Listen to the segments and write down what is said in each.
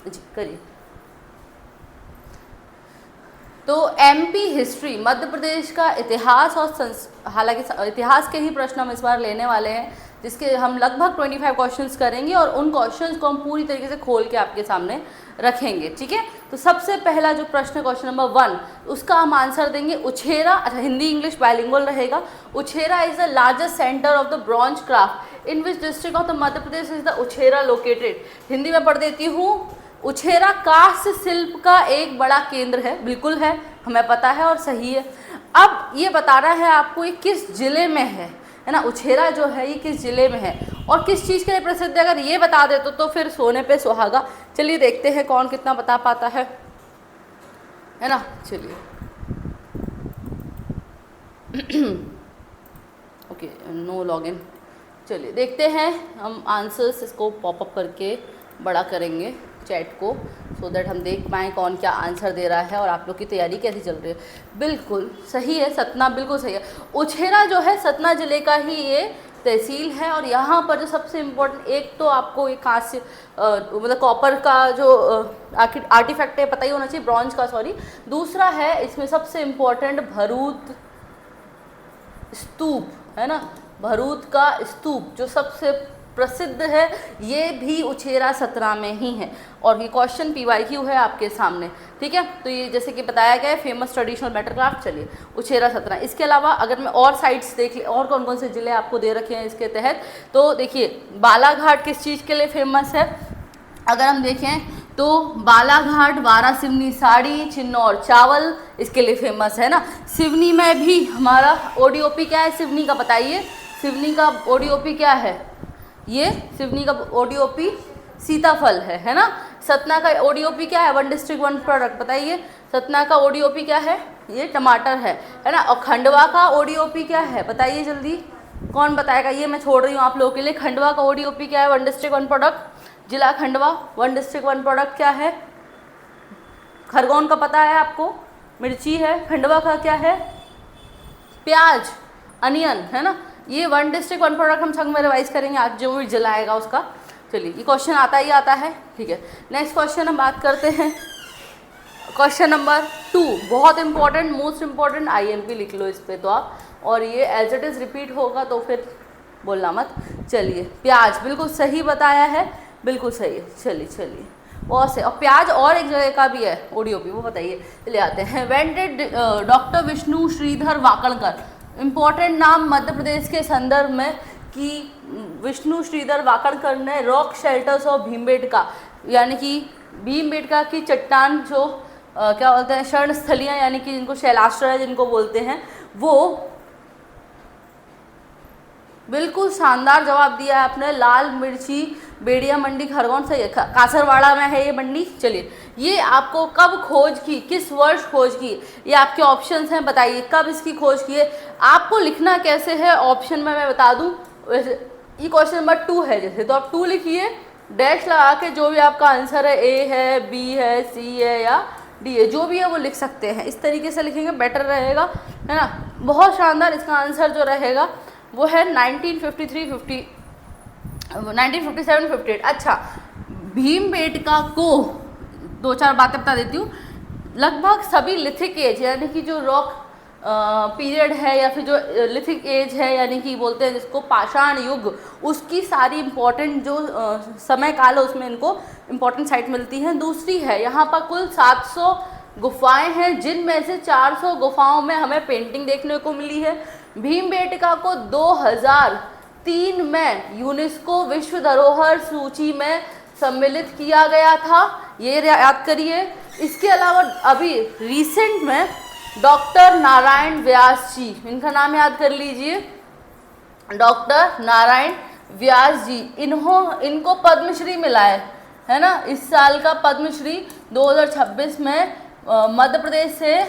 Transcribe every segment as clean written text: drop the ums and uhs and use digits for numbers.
जी करिए। तो MP history, Madhya Pradesh का इतिहास और हालांकि इतिहास के ही प्रश्न हम इस बार लेने वाले हैं, जिसके हम लगभग 25 क्वेश्चंस करेंगे और उन क्वेश्चंस को हम पूरी तरीके से खोल के आपके सामने रखेंगे। ठीक है, तो सबसे पहला जो प्रश्न, क्वेश्चन नंबर 1, उसका हम आंसर देंगे उछेरा। अच्छा, हिंदी इंग्लिश बाइलिंगुअल रहेगा। Uchehra is the largest centre of the bronze craft in which district of the Madhya Pradesh is the Uchehra located. Hindi में पढ़ देती हूँ। उछेरा कांस्य शिल्प का एक बड़ा केंद्र है, बिल्कुल है, हमें पता है और सही है। अब ये बताना है आपको ये किस जिले में है ना। उछेरा जो है ये किस जिले में है और किस चीज़ के लिए प्रसिद्ध है, अगर ये बता दे तो फिर सोने पे सुहागा। चलिए देखते हैं कौन कितना बता पाता है ना। चलिए ओके, नो लॉगिन। चलिए देखते हैं हम आंसर्स, इसको पॉपअप करके बड़ा करेंगे चैट को, सो दैट हम देख पाएँ कौन क्या आंसर दे रहा है और आप लोग की तैयारी कैसी चल रही है। बिल्कुल सही है, सतना बिल्कुल सही है। उछेरा जो है सतना जिले का ही ये तहसील है और यहाँ पर जो सबसे इम्पोर्टेंट, एक तो आपको एक कांस्य मतलब कॉपर का जो आर्टिफैक्ट है पता ही होना चाहिए, ब्रॉन्ज का सॉरी। दूसरा है इसमें सबसे इम्पोर्टेंट भरूत स्तूप है ना, भरूत का स्तूप जो सबसे प्रसिद्ध है, ये भी उछेरा सतना में ही है। और ये क्वेश्चन PYQ है आपके सामने। ठीक है, तो ये जैसे कि बताया गया है फेमस ट्रेडिशनल मेटल क्राफ्ट। चलिए उछेरा सतना। इसके अलावा अगर मैं और साइट्स देख ले, और कौन कौन से ज़िले आपको दे रखे हैं इसके तहत, तो देखिए बालाघाट किस चीज़ के लिए फेमस है, अगर हम देखें तो बालाघाट वारा सिवनी साड़ी, चिन्नौर चावल इसके लिए फेमस है ना। सिवनी में भी हमारा ODOP क्या है, सिवनी का बताइए, सिवनी का ODOP क्या है, ये सिवनी का ODOP सीताफल है ना। सतना का ODOP क्या है, 1 डिस्ट्रिक्ट 1 प्रोडक्ट, बताइए सतना का ODOP क्या है, ये टमाटर है ना। और खंडवा का ODOP क्या है, बताइए जल्दी, कौन बताएगा, ये मैं छोड़ रही हूँ आप लोगों के लिए। खंडवा का ODOP क्या है, 1 डिस्ट्रिक्ट 1 प्रोडक्ट, जिला खंडवा 1 डिस्ट्रिक्ट 1 प्रोडक्ट क्या है। खरगोन का पता है आपको, मिर्ची है। खंडवा का क्या है, प्याज, अनियन है ना। ये 1 डिस्ट्रिक्ट 1 प्रोडक्ट हम संग में रिवाइज करेंगे आज जो भी जिला आएगा उसका। चलिए ये क्वेश्चन आता ही आता है। ठीक है, नेक्स्ट क्वेश्चन हम बात करते हैं, क्वेश्चन नंबर 2, बहुत इंपॉर्टेंट, मोस्ट इंपॉर्टेंट, IMP लिख लो इस पर तो आप, और ये एज इट इज़ रिपीट होगा तो फिर बोलना मत। चलिए प्याज बिल्कुल सही बताया है, बिल्कुल सही है। चलिए बहुत से, और प्याज और एक जगह का भी है ODOP, वो बताइए। चलिए आते हैं, when did doctor Vishnu Shridhar Wakankar, important नाम मध्य प्रदेश के संदर्भ में, कि विष्णु श्रीधर वाकणकर ने रॉक शेल्टर्स ऑफ भीमबेटका, यानी कि भीमबेटका की चट्टान जो क्या बोलते हैं, शरण स्थलियाँ, यानी कि जिनको शैलाश्रय जिनको बोलते हैं, वो बिल्कुल शानदार जवाब दिया है आपने। लाल मिर्ची बेड़िया मंडी खरगोन से, कासरवाड़ा में है ये मंडी। चलिए ये आपको कब खोज की, किस वर्ष खोज की, ये आपके ऑप्शंस हैं, बताइए कब इसकी खोज की है। आपको लिखना कैसे है ऑप्शन में मैं बता दूं, वैसे ये क्वेश्चन नंबर 2 है जैसे, तो आप 2 लिखिए, डैश लगा के जो भी आपका आंसर है, A है, B है, C है या D है, जो भी है वो लिख सकते हैं। इस तरीके से लिखेंगे बेटर रहेगा, है ना। बहुत शानदार, इसका आंसर जो रहेगा वो है 1957-58। अच्छा, भीमबेटका को 2-4 बातें बता देती हूँ। लगभग सभी लिथिक एज, यानी कि जो रॉक पीरियड है या फिर जो लिथिक एज है, यानी कि बोलते हैं जिसको पाषाण युग, उसकी सारी इम्पोर्टेंट जो समय काल है उसमें इनको इम्पोर्टेंट साइट मिलती हैं। दूसरी है यहाँ पर कुल 700 गुफाएं हैं, जिनमें से 400 गुफाओं में हमें पेंटिंग देखने को मिली है। भीमबेटका को 2003 में यूनेस्को विश्व धरोहर सूची में सम्मिलित किया गया था, ये याद करिए। इसके अलावा अभी रिसेंट में डॉक्टर नारायण व्यास जी, इनका नाम याद कर लीजिए, डॉक्टर नारायण व्यास जी, इनको पद्मश्री मिला है ना। इस साल का पद्मश्री 2026 में मध्य प्रदेश से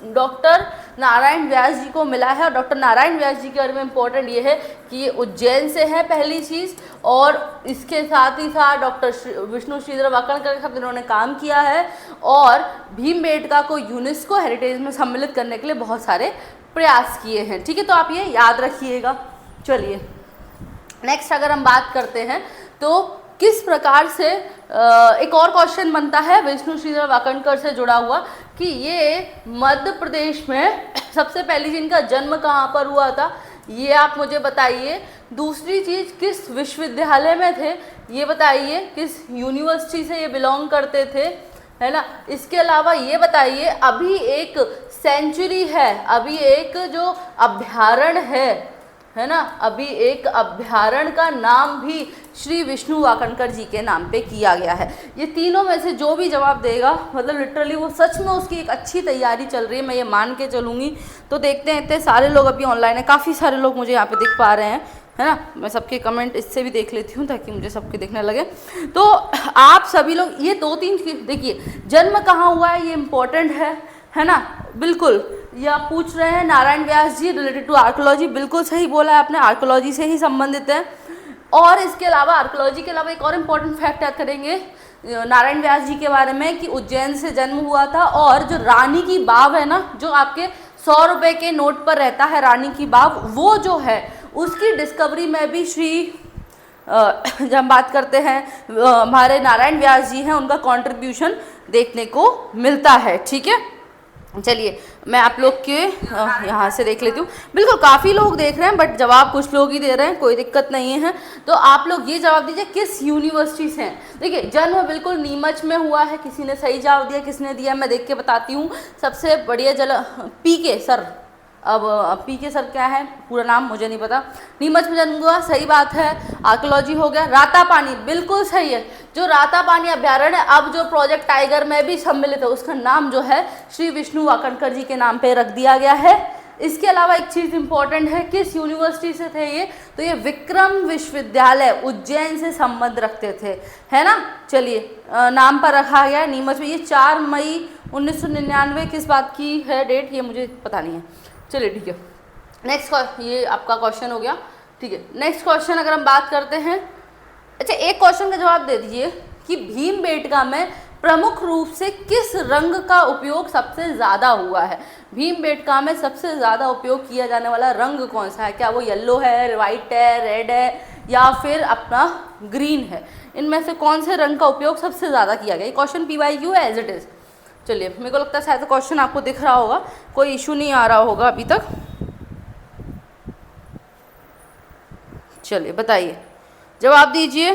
डॉक्टर नारायण व्यास जी को मिला है। और डॉक्टर नारायण व्यास जी के बारे में इम्पोर्टेंट ये है कि ये उज्जैन से है पहली चीज़, और इसके साथ ही साथ डॉक्टर विष्णु श्रीधर वाकणकर के साथ इन्होंने काम किया है, और भीमबेटका को यूनेस्को हेरिटेज में सम्मिलित करने के लिए बहुत सारे प्रयास किए हैं। ठीक है, तो आप ये याद रखिएगा। चलिए नेक्स्ट अगर हम बात करते हैं तो किस प्रकार से एक और क्वेश्चन बनता है विष्णु श्रीधर वाकणकर से जुड़ा हुआ कि ये मध्य प्रदेश में सबसे पहली जिनका जन्म कहाँ पर हुआ था, ये आप मुझे बताइए। दूसरी चीज़, किस विश्वविद्यालय में थे ये बताइए, किस यूनिवर्सिटी से ये बिलोंग करते थे, है ना। इसके अलावा ये बताइए, अभी एक सेंचुरी है, अभी एक जो अभ्यारण्य है ना, अभी एक अभ्यारण्य का नाम भी श्री विष्णु वाकणकर जी के नाम पे किया गया है। ये तीनों में से जो भी जवाब देगा, मतलब लिटरली वो सच में उसकी एक अच्छी तैयारी चल रही है, मैं ये मान के चलूँगी। तो देखते हैं, इतने सारे लोग अभी ऑनलाइन है, काफ़ी सारे लोग मुझे यहाँ पे दिख पा रहे हैं, है ना। मैं सबके कमेंट इससे भी देख लेती हूँ ताकि मुझे सबके दिखने लगे। तो आप सभी लोग ये 2-3 देखिए, जन्म कहाँ हुआ है ये इम्पोर्टेंट है ना, बिल्कुल। ये आप पूछ रहे हैं नारायण व्यास जी रिलेटेड टू आर्कोलॉजी, बिल्कुल सही बोला है आपने, आर्कोलॉजी से ही संबंधित है। और इसके अलावा आर्कोलॉजी के अलावा एक और इम्पोर्टेंट फैक्ट याद करेंगे नारायण व्यास जी के बारे में कि उज्जैन से जन्म हुआ था। और जो रानी की बाव है ना, जो आपके 100 रुपये के नोट पर रहता है रानी की बाव, वो जो है उसकी डिस्कवरी में भी जब हम बात करते हैं हमारे नारायण व्यास जी हैं, उनका कंट्रीब्यूशन देखने को मिलता है। ठीक है, चलिए मैं आप लोग के यहाँ से देख लेती हूँ। बिल्कुल काफ़ी लोग देख रहे हैं बट जवाब कुछ लोग ही दे रहे हैं, कोई दिक्कत नहीं है। तो आप लोग ये जवाब दीजिए किस यूनिवर्सिटी से हैं। देखिए जन्म बिल्कुल नीमच में हुआ है, किसी ने सही जवाब दिया, किसने दिया मैं देख के बताती हूँ। सबसे बढ़िया पीके सर, अब पीके सर क्या है पूरा नाम मुझे नहीं पता, नीमच में जन्म हुआ, सही बात है। आर्कोलॉजी हो गया। रातापानी बिल्कुल सही है, जो रातापानी अभ्यारण्य अब जो प्रोजेक्ट टाइगर में भी सम्मिलित है, उसका नाम जो है श्री विष्णु वाकणकर जी के नाम पे रख दिया गया है। इसके अलावा एक चीज़ इंपॉर्टेंट है, किस यूनिवर्सिटी से थे ये, तो ये विक्रम विश्वविद्यालय उज्जैन से संबंध रखते थे, है ना। चलिए नाम पर रखा गया है नीमच में। ये 4 मई 1999 किस बात की है डेट, ये मुझे पता नहीं है। चलिए ठीक है, नेक्स्ट ये आपका क्वेश्चन हो गया। ठीक है, नेक्स्ट क्वेश्चन अगर हम बात करते हैं, अच्छा एक क्वेश्चन का जवाब दे दीजिए कि भीमबेटका में प्रमुख रूप से किस रंग का उपयोग सबसे ज़्यादा हुआ है। भीमबेटका में सबसे ज़्यादा उपयोग किया जाने वाला रंग कौन सा है, क्या वो येलो है, वाइट है, रेड है या फिर अपना ग्रीन है, इनमें से कौन से रंग का उपयोग सबसे ज़्यादा किया गया। ये क्वेश्चन PYQ है एज इट इज़। चलिए मेरे को लगता है शायद क्वेश्चन आपको दिख रहा होगा, कोई इशू नहीं आ रहा होगा अभी तक। चलिए बताइए, जवाब दीजिए।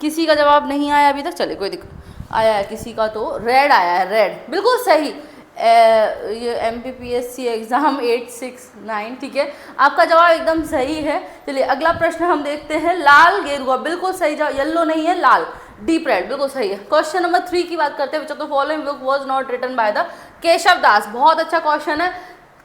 किसी का जवाब नहीं आया अभी तक, चलिए कोई दिक्कत, आया है किसी का, तो रेड आया है, रेड बिल्कुल सही। ये MPPSC एग्ज़ाम 869, ठीक है, आपका जवाब एकदम सही है। चलिए अगला प्रश्न हम देखते हैं। लाल गेरुआ बिल्कुल सही जवाब, येलो नहीं है, लाल, डीप रेड बिल्कुल सही है। क्वेश्चन नंबर 3 की बात करते हैं, which of the following book was not written by the Keshav Das. बहुत अच्छा क्वेश्चन है।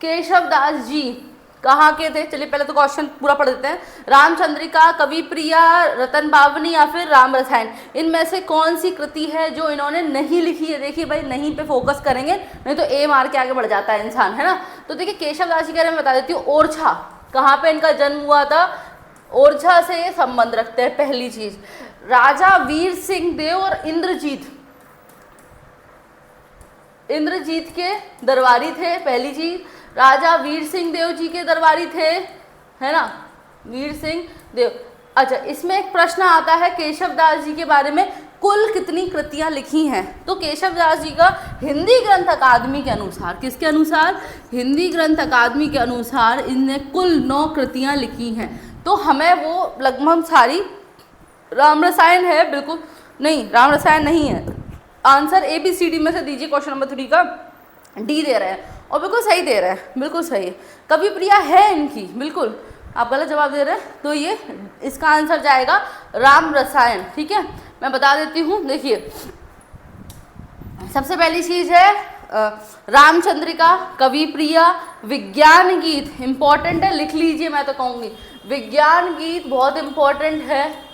केशव दास जी कहाँ के थे, चलिए पहले तो क्वेश्चन पूरा पढ़ देते हैं। रामचंद्रिका, कवि प्रिया, रतन बावनी या फिर राम रसायन, इनमें से कौन सी कृति है जो इन्होंने नहीं लिखी है। देखिए भाई नहीं पे फोकस करेंगे नहीं तो A मार के आगे बढ़ जाता है इंसान, है ना। तो देखिए केशव दास जी के बारे में बता देती हूँ। ओरछा, कहाँ पे इनका जन्म हुआ था, ओरछा से ये संबंध रखते हैं। पहली चीज, राजा वीर सिंह देव और इंद्रजीत के दरबारी थे। पहली चीज, राजा वीर सिंह देव जी के दरबारी थे, है ना, वीर सिंह देव। अच्छा इसमें एक प्रश्न आता है केशव दास जी के बारे में, कुल कितनी कृतियां लिखी हैं। तो केशव दास जी का हिंदी ग्रंथ अकादमी के अनुसार, किसके अनुसार, हिंदी ग्रंथ अकादमी के अनुसार इनने कुल 9 कृतियां लिखी हैं। तो हमें वो लगभग सारी, राम रसायन है बिल्कुल नहीं, राम रसायन नहीं है। आंसर ABCD में से दीजिए। क्वेश्चन नंबर 3 का D दे रहे हैं और बिल्कुल सही दे रहे हैं, बिल्कुल सही है। कवि प्रिया है इनकी, बिल्कुल आप गलत जवाब दे रहे हैं। तो ये इसका आंसर जाएगा राम रसायन। ठीक है, मैं बता देती हूँ। देखिए सबसे पहली चीज़ है रामचंद्रिका, कवि प्रिया, विज्ञान गीत इंपॉर्टेंट है, लिख लीजिए। मैं तो कहूँगी विज्ञान गीत बहुत इंपॉर्टेंट है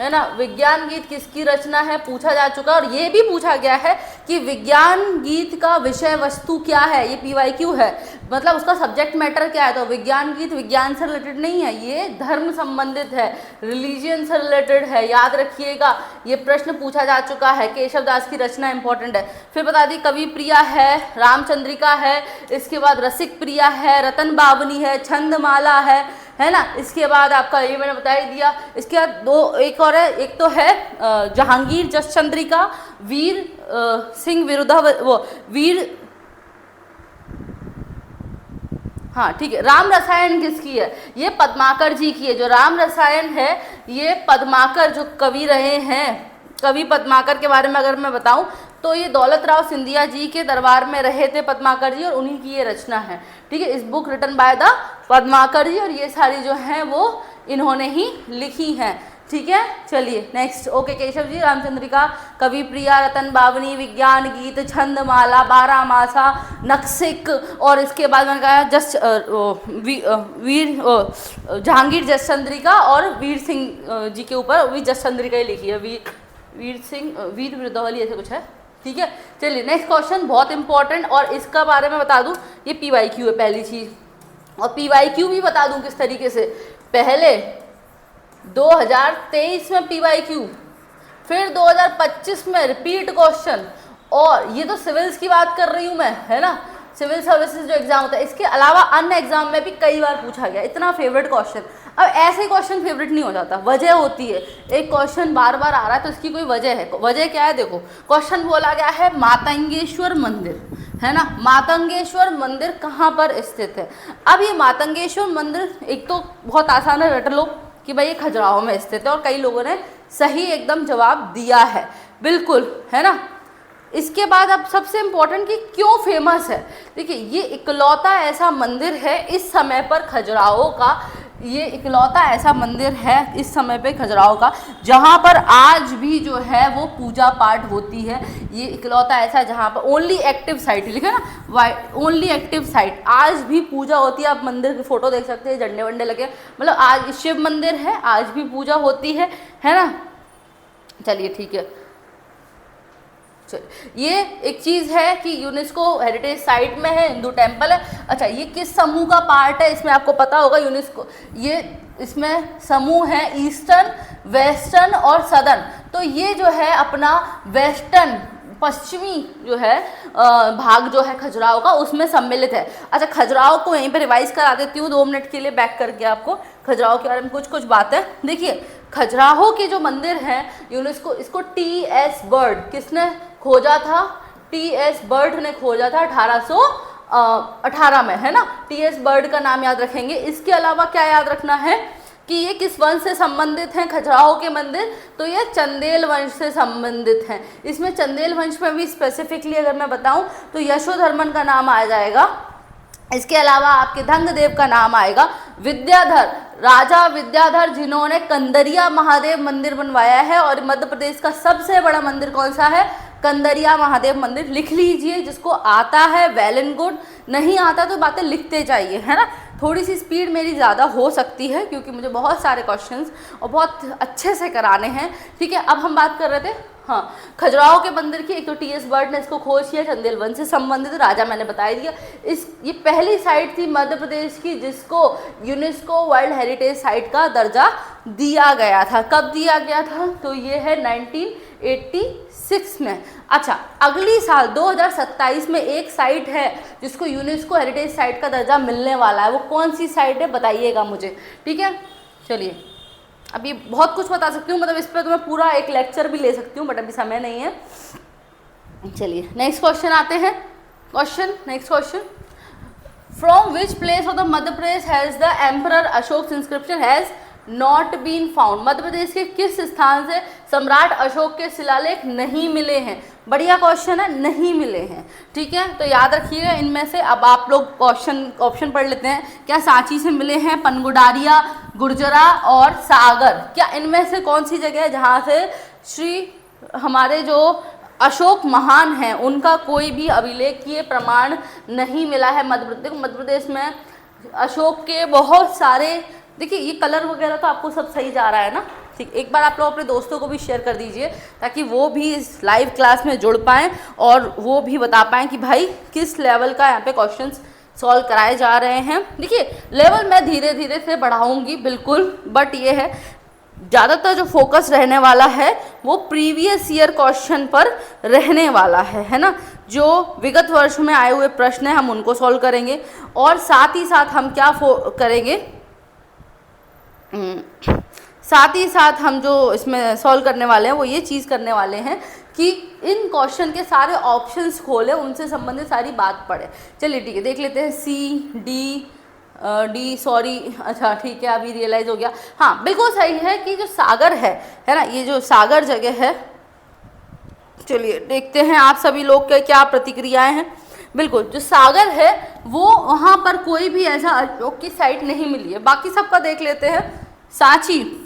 ना। विज्ञान गीत किसकी रचना है पूछा जा चुका, और ये भी पूछा गया है कि विज्ञान गीत का विषय वस्तु क्या है। ये PYQ है, मतलब उसका सब्जेक्ट मैटर क्या है। तो विज्ञान गीत विज्ञान से रिलेटेड नहीं है, ये धर्म संबंधित है, रिलीजियन से रिलेटेड है, याद रखिएगा। ये प्रश्न पूछा जा चुका है। केशव दास की रचना इंपॉर्टेंट है। फिर बता दी कवि प्रिया है, रामचंद्रिका है, इसके बाद रसिक प्रिया है, रतन बावनी है, छंदमाला है है ना। इसके बाद आपका ये मैंने बता ही दिया। इसके बाद दो एक और है, एक तो है जहांगीर जस चंद्रिका, वीर सिंह विरुद्धा वो वीर, हाँ ठीक है। राम रसायन किसकी है? ये पद्माकर जी की है। जो राम रसायन है ये पद्माकर जो कवि रहे हैं, कवि पद्माकर के बारे में अगर मैं बताऊं तो ये दौलत राव सिंधिया जी के दरबार में रहे थे पद्माकर जी, और उन्हीं की ये रचना है, ठीक है। इस book written by the Padmakar ji, और ये सारी जो हैं वो इन्होंने ही लिखी हैं, ठीक है। चलिए नेक्स्ट। ओके केशव जी, रामचंद्रिका, कवि प्रिया, रतन बावनी, विज्ञान गीत, छंदमाला, बारहमासा, नक्सिक, और इसके बाद मैंने कहा वीर जहांगीर जस चंद्रिका, और वीर सिंह जी के ऊपर भी जस चंद्रिका ही लिखी है, वीर सिंह वीर विरुद्धावली ऐसे कुछ है, ठीक है। चलिए नेक्स्ट क्वेश्चन बहुत इंपॉर्टेंट, और इसका बारे में बता दूं, ये PYQ है पहली चीज़, और PYQ भी बता दूं किस तरीके से। पहले 2023 में PYQ, फिर 2025 में रिपीट क्वेश्चन, और ये तो सिविल्स की बात कर रही हूँ मैं, है ना, सिविल सर्विसेज जो एग्जाम होता है, इसके अलावा अन्य एग्जाम में भी कई बार पूछा गया, इतना फेवरेट क्वेश्चन। अब ऐसे क्वेश्चन फेवरेट नहीं हो जाता, वजह होती है। एक क्वेश्चन बार बार आ रहा है तो इसकी कोई वजह है। वजह क्या है? देखो, क्वेश्चन बोला गया है मातंगेश्वर मंदिर, है ना, मातंगेश्वर मंदिर कहाँ पर स्थित है। अब ये मातंगेश्वर मंदिर एक तो बहुत आसान है, रट लो कि भाई ये खजुराहो में स्थित है, और कई लोगों ने सही एकदम जवाब दिया है, बिल्कुल, है ना। इसके बाद अब सबसे इम्पोर्टेंट कि क्यों फेमस है। देखिए, ये इकलौता ऐसा मंदिर है इस समय पर खजुराहो का, ये इकलौता ऐसा मंदिर है इस समय पे खजुराहो का जहाँ पर आज भी जो है वो पूजा पाठ होती है। ये इकलौता ऐसा जहाँ पर ओनली एक्टिव साइट लिखा है ना, ओनली एक्टिव साइट, आज भी पूजा होती है। आप मंदिर की फोटो देख सकते हैं, झंडे वंडे लगे, मतलब आज शिव मंदिर है, आज भी पूजा होती है ना। चलिए ठीक है, ये एक चीज़ है कि यूनेस्को हेरिटेज साइट में है, हिंदू टेम्पल है। अच्छा, ये किस समूह का पार्ट है, इसमें आपको पता होगा यूनेस्को, ये इसमें समूह है ईस्टर्न, वेस्टर्न और सदर्न। तो ये जो है अपना वेस्टर्न, पश्चिमी जो है भाग जो है खजुराहो का, उसमें सम्मिलित है। अच्छा, खजुराहो को यहीं पे रिवाइज करा देती हूँ 2 मिनट के लिए, बैक करके आपको खजुराहो के बारे में कुछ बातें। देखिए, खजुराहो के जो मंदिर हैं यूनेस्को, इसको TS बर्ड किसने खोजा था? TS बर्ड ने खोजा था 1818 में, है ना। TS बर्ड का नाम याद रखेंगे। इसके अलावा क्या याद रखना है कि ये किस वंश से संबंधित हैं खजुराहो के मंदिर? तो ये चंदेल वंश से संबंधित हैं। इसमें चंदेल वंश में भी स्पेसिफिकली अगर मैं बताऊं तो यशोधर्मन का नाम आ जाएगा। इसके अलावा आपके धंगदेव का नाम आएगा, विद्याधर, राजा विद्याधर, जिन्होंने कंदरिया महादेव मंदिर बनवाया है। और मध्य प्रदेश का सबसे बड़ा मंदिर कौन सा है? कंदरिया महादेव मंदिर। लिख लीजिए, जिसको आता है वेल एंड गुड, नहीं आता तो बातें लिखते जाइए, है ना। थोड़ी सी स्पीड मेरी ज़्यादा हो सकती है क्योंकि मुझे बहुत सारे क्वेश्चंस और बहुत अच्छे से कराने हैं, ठीक है। अब हम बात कर रहे थे, हाँ, खजुराहो के मंदिर की। एक तो TS बर्ड ने इसको खोज किया, चंदेल वंश से संबंधित, राजा मैंने बता ही दिया। ये पहली साइट थी मध्य प्रदेश की जिसको यूनेस्को वर्ल्ड हेरिटेज साइट का दर्जा दिया गया था। कब दिया गया था? तो ये है 1986 में। अच्छा, अगली साल 2027 में एक साइट है जिसको यूनेस्को हेरिटेज साइट का दर्जा मिलने वाला है। वो कौन सी साइट है बताइएगा मुझे, ठीक है। चलिए, अभी बहुत कुछ बता सकती हूँ, मतलब इस पर तो मैं पूरा एक लेक्चर भी ले सकती हूँ, बट अभी समय नहीं है। चलिए नेक्स्ट क्वेश्चन आते हैं। Next question, from which place of the Madhya Pradesh has the emperor Ashoka inscription has not been found? Madhya Pradesh के किस स्थान से सम्राट अशोक के शिलालेख नहीं मिले हैं? बढ़िया क्वेश्चन है, नहीं मिले हैं, ठीक है। तो याद रखिएगा इनमें से। अब आप लोग ऑप्शन पढ़ लेते हैं। क्या सांची से मिले हैं, पनगुडारिया, गुर्जरा और सागर? क्या इनमें से कौन सी जगह है जहाँ से श्री हमारे जो अशोक महान हैं उनका कोई भी अभिलेखीय प्रमाण नहीं मिला है? मध्य प्रदेश में अशोक के बहुत सारे, देखिए ये कलर वगैरह तो आपको सब सही जा रहा है ना, ठीक। एक बार आप लोग अपने दोस्तों को भी शेयर कर दीजिए ताकि वो भी इस लाइव क्लास में जुड़ पाएँ और वो भी बता पाएँ कि भाई किस लेवल का यहाँ पे क्वेश्चंस सॉल्व कराए जा रहे हैं। देखिए, लेवल मैं धीरे धीरे से बढ़ाऊंगी बिल्कुल, बट ये है ज़्यादातर जो फोकस रहने वाला है वो प्रीवियस ईयर क्वेश्चन पर रहने वाला है ना। जो विगत वर्ष में आए हुए प्रश्न हैं हम उनको सॉल्व करेंगे, और साथ ही साथ हम क्या करेंगे, साथ ही साथ हम जो इसमें सॉल्व करने वाले हैं वो ये चीज़ करने वाले हैं कि इन क्वेश्चन के सारे ऑप्शंस खोलें, उनसे संबंधित सारी बात पढ़े। चलिए ठीक है, देख लेते हैं डी सॉरी, अच्छा ठीक है, अभी रियलाइज़ हो गया। हाँ बिल्कुल सही है कि जो सागर है ना, ये जो सागर जगह है, चलिए देखते हैं आप सभी लोग के क्या प्रतिक्रियाएं हैं। बिल्कुल जो सागर है वो वहाँ पर कोई भी ऐसा अशोक की साइट नहीं मिली है। बाकी सबका देख लेते हैं। सांची,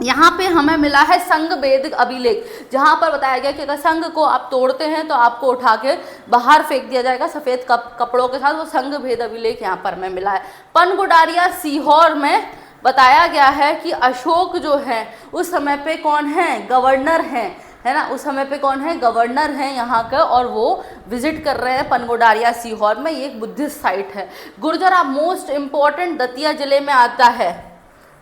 यहाँ पे हमें मिला है संघ भेद अभिलेख, जहाँ पर बताया गया कि अगर संघ को आप तोड़ते हैं तो आपको उठा के बाहर फेंक दिया जाएगा सफ़ेद कपड़ों के साथ। वो संघ भेद अभिलेख यहाँ पर हमें मिला है। पनगुडारिया सीहोर में बताया गया है कि अशोक जो है उस समय पे कौन है, गवर्नर हैं, है ना, उस समय पे कौन है, गवर्नर हैं यहाँ का, और वो विजिट कर रहे हैं पनगुडारिया सीहोर में। ये एक बुद्धिस्ट साइट है। गुर्जरा मोस्ट इम्पॉर्टेंट दतिया जिले में आता है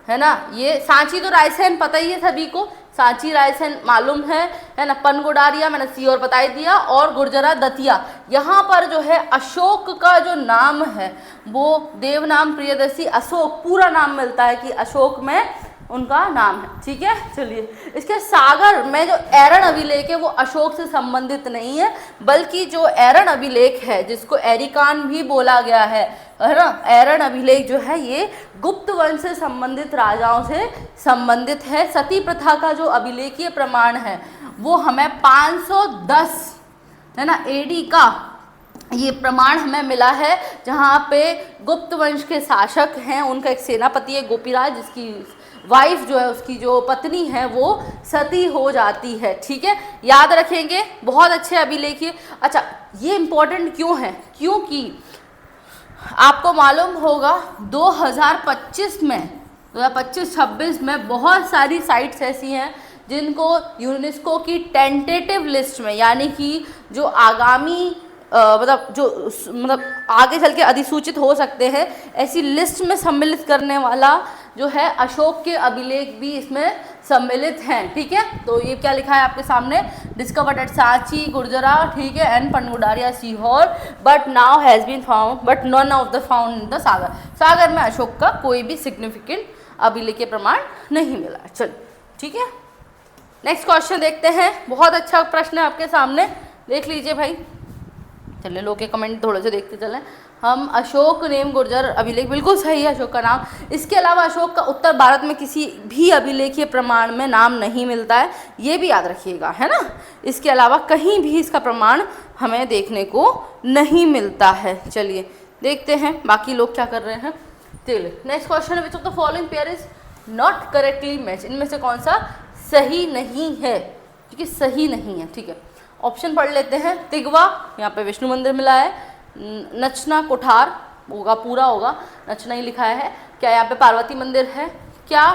ना। ये सांची तो रायसेन पता ही है सभी को, सांची रायसेन मालूम है ना। पनगुडारिया मैंने सीहोर बता ही दिया, और गुर्जरा दतिया। यहाँ पर जो है अशोक का जो नाम है वो देवनाम प्रियदर्शी अशोक पूरा नाम मिलता है कि अशोक में उनका नाम है। ठीक है, चलिए इसके सागर में जो एरन अभिलेख है वो अशोक से संबंधित नहीं है, बल्कि जो एरन अभिलेख है जिसको एरिकान भी बोला गया है ना, एरन अभिलेख जो है ये गुप्त वंश से संबंधित राजाओं से संबंधित है। सती प्रथा का जो अभिलेखीय प्रमाण है वो हमें 510 है ना एडी का ये प्रमाण हमें मिला है, जहाँ पे गुप्त वंश के शासक हैं, उनका एक सेनापति है गोपीराज, जिसकी वाइफ जो है, उसकी जो पत्नी है वो सती हो जाती है। ठीक है, याद रखेंगे, बहुत अच्छे अभिलेखीय। अच्छा ये इम्पोर्टेंट क्यों है, क्योंकि आपको मालूम होगा 2025 में 2025-26 में बहुत सारी साइट्स ऐसी हैं जिनको यूनेस्को की टेंटेटिव लिस्ट में, यानी कि जो आगामी मतलब आगे चल के अधिसूचित हो सकते हैं, ऐसी लिस्ट में सम्मिलित करने वाला जो है अशोक के अभिलेख भी इसमें सम्मिलित हैं। ठीक है, तो ये क्या लिखा है आपके सामने, डिस्कवर्ड एट सांची, गुर्जरा, ठीक है, and Panguraria Sehore, but now has been found, but none of the found in the Sagar. Sagar में अशोक का कोई भी सिग्निफिकेंट अभिलेखीय प्रमाण नहीं मिला। चलो ठीक है, नेक्स्ट क्वेश्चन देखते हैं। बहुत अच्छा प्रश्न है आपके सामने, देख लीजिए भाई। चलिए लोग के कमेंट थोड़े से देखते चलें हम। अशोक नेम गुर्जर अभिलेख बिल्कुल सही है, अशोक का नाम। इसके अलावा अशोक का उत्तर भारत में किसी भी अभिलेखीय प्रमाण में नाम नहीं मिलता है, ये भी याद रखिएगा, है ना। इसके अलावा कहीं भी इसका प्रमाण हमें देखने को नहीं मिलता है। चलिए देखते हैं बाकी लोग क्या कर रहे हैं। चलिए नेक्स्ट क्वेश्चन है, विच of the following pair is not correctly match, इनमें से कौन सा सही नहीं है, क्योंकि सही नहीं है। ठीक है, ऑप्शन पढ़ लेते हैं। तिगवा, यहाँ पे विष्णु मंदिर मिला है। नचना कोठार होगा, पूरा होगा, नचना ही लिखा है। क्या यहाँ पे पार्वती मंदिर है? क्या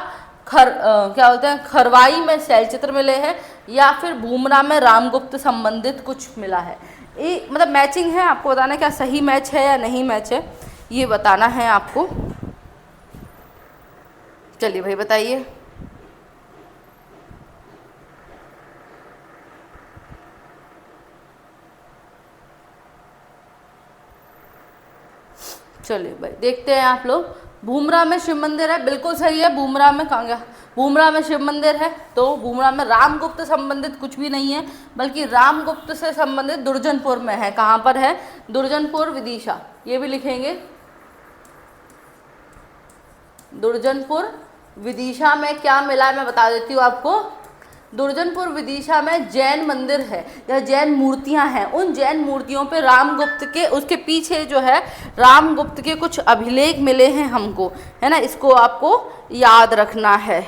क्या बोलते हैं, खरवाई में शैलचित्र मिले हैं, या फिर भूमरा में रामगुप्त संबंधित कुछ मिला है। ये मतलब मैचिंग है, आपको बताना है क्या सही मैच है या नहीं मैच है, ये बताना है आपको। चलिए भाई बताइए। चलिए भाई देखते हैं आप लोग। भूमरा में शिव मंदिर है, बिल्कुल सही है। भूमरा में कहाँ गया, भूमरा में शिव मंदिर है, तो भूमरा में रामगुप्त संबंधित कुछ भी नहीं है, बल्कि रामगुप्त से संबंधित दुर्जनपुर में है। कहाँ पर है? दुर्जनपुर विदिशा, ये भी लिखेंगे। दुर्जनपुर विदिशा में क्या मिला है मैं बता देती हूँ आपको। दुर्जनपुर विदिशा में जैन मंदिर है या जैन मूर्तियां हैं। उन जैन मूर्तियों पे रामगुप्त के, उसके पीछे जो है रामगुप्त के कुछ अभिलेख मिले हैं हमको, है ना, इसको आपको याद रखना है।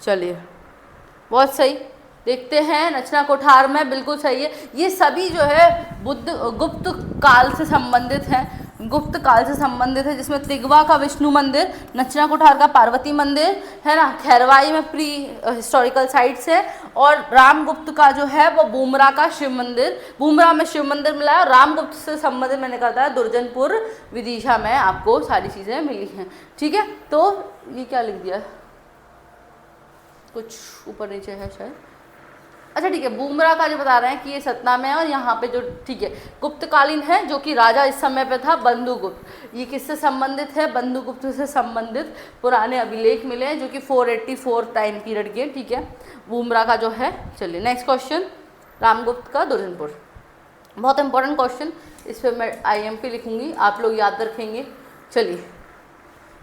चलिए बहुत सही, देखते हैं। नचना कोठार में बिल्कुल सही है। ये सभी जो है गुप्त काल से संबंधित हैं, गुप्त काल से संबंधित है, जिसमें तिगवा का विष्णु मंदिर, नचना कोठार का पार्वती मंदिर, है ना, खैरवाई में प्री हिस्टोरिकल साइट्स है, और रामगुप्त का जो है वो भूमरा का शिव मंदिर, भूमरा में शिव मंदिर मिला है। रामगुप्त से संबंधित मैंने कहा था दुर्जनपुर विदिशा में आपको सारी चीज़ें मिली हैं। ठीक है, तो ये क्या लिख दिया, कुछ ऊपर नीचे है शायद। अच्छा ठीक है, बुमरा का जो बता रहे हैं कि ये सतनाम है, और यहाँ पे जो ठीक है गुप्तकालीन है जो कि राजा इस समय पे था बंधुगुप्त। ये किससे संबंधित है? बंधुगुप्त से संबंधित पुराने अभिलेख मिले हैं जो कि 484 टाइम पीरियड के, ठीक है, बुमरा का जो है। चलिए नेक्स्ट क्वेश्चन, रामगुप्त का दुर्जनपुर, बहुत इंपॉर्टेंट क्वेश्चन, इस पर मैं IMP लिखूंगी, आप लोग याद रखेंगे। चलिए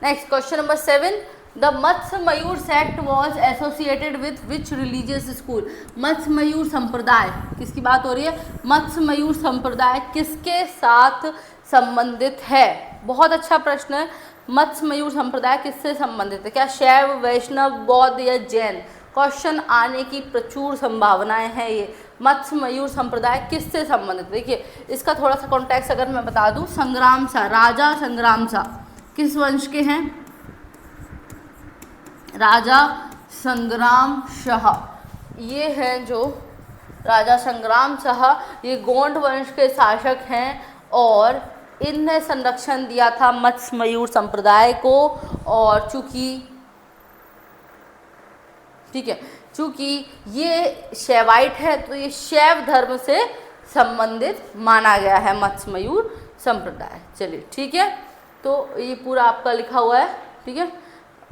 next question number 7, the Matsya Mayur sect was associated with which religious school? Matsya Mayur संप्रदाय, किसकी बात हो रही है? मत्स्य मयूर संप्रदाय किसके साथ संबंधित है? बहुत अच्छा प्रश्न है, मत्स्य मयूर संप्रदाय किससे संबंधित है? क्या शैव, वैष्णव, बौद्ध या जैन? क्वेश्चन आने की प्रचुर संभावनाएं हैं। ये मत्स्य मयूर संप्रदाय किससे संबंधित? देखिए इसका थोड़ा सा कॉन्टेक्स्ट अगर मैं बता दूं, संग्राम शाह, राजा संग्राम शाह किस वंश के हैं? राजा संग्राम शाह, ये हैं जो राजा संग्राम शाह, ये गोंड वंश के शासक हैं, और इनने संरक्षण दिया था मत्स्य मयूर संप्रदाय को। और चूंकि ठीक है, चूंकि ये शैवाइट है तो ये शैव धर्म से संबंधित माना गया है मत्स्य मयूर संप्रदाय। चलिए ठीक है, तो ये पूरा आपका लिखा हुआ है, ठीक है।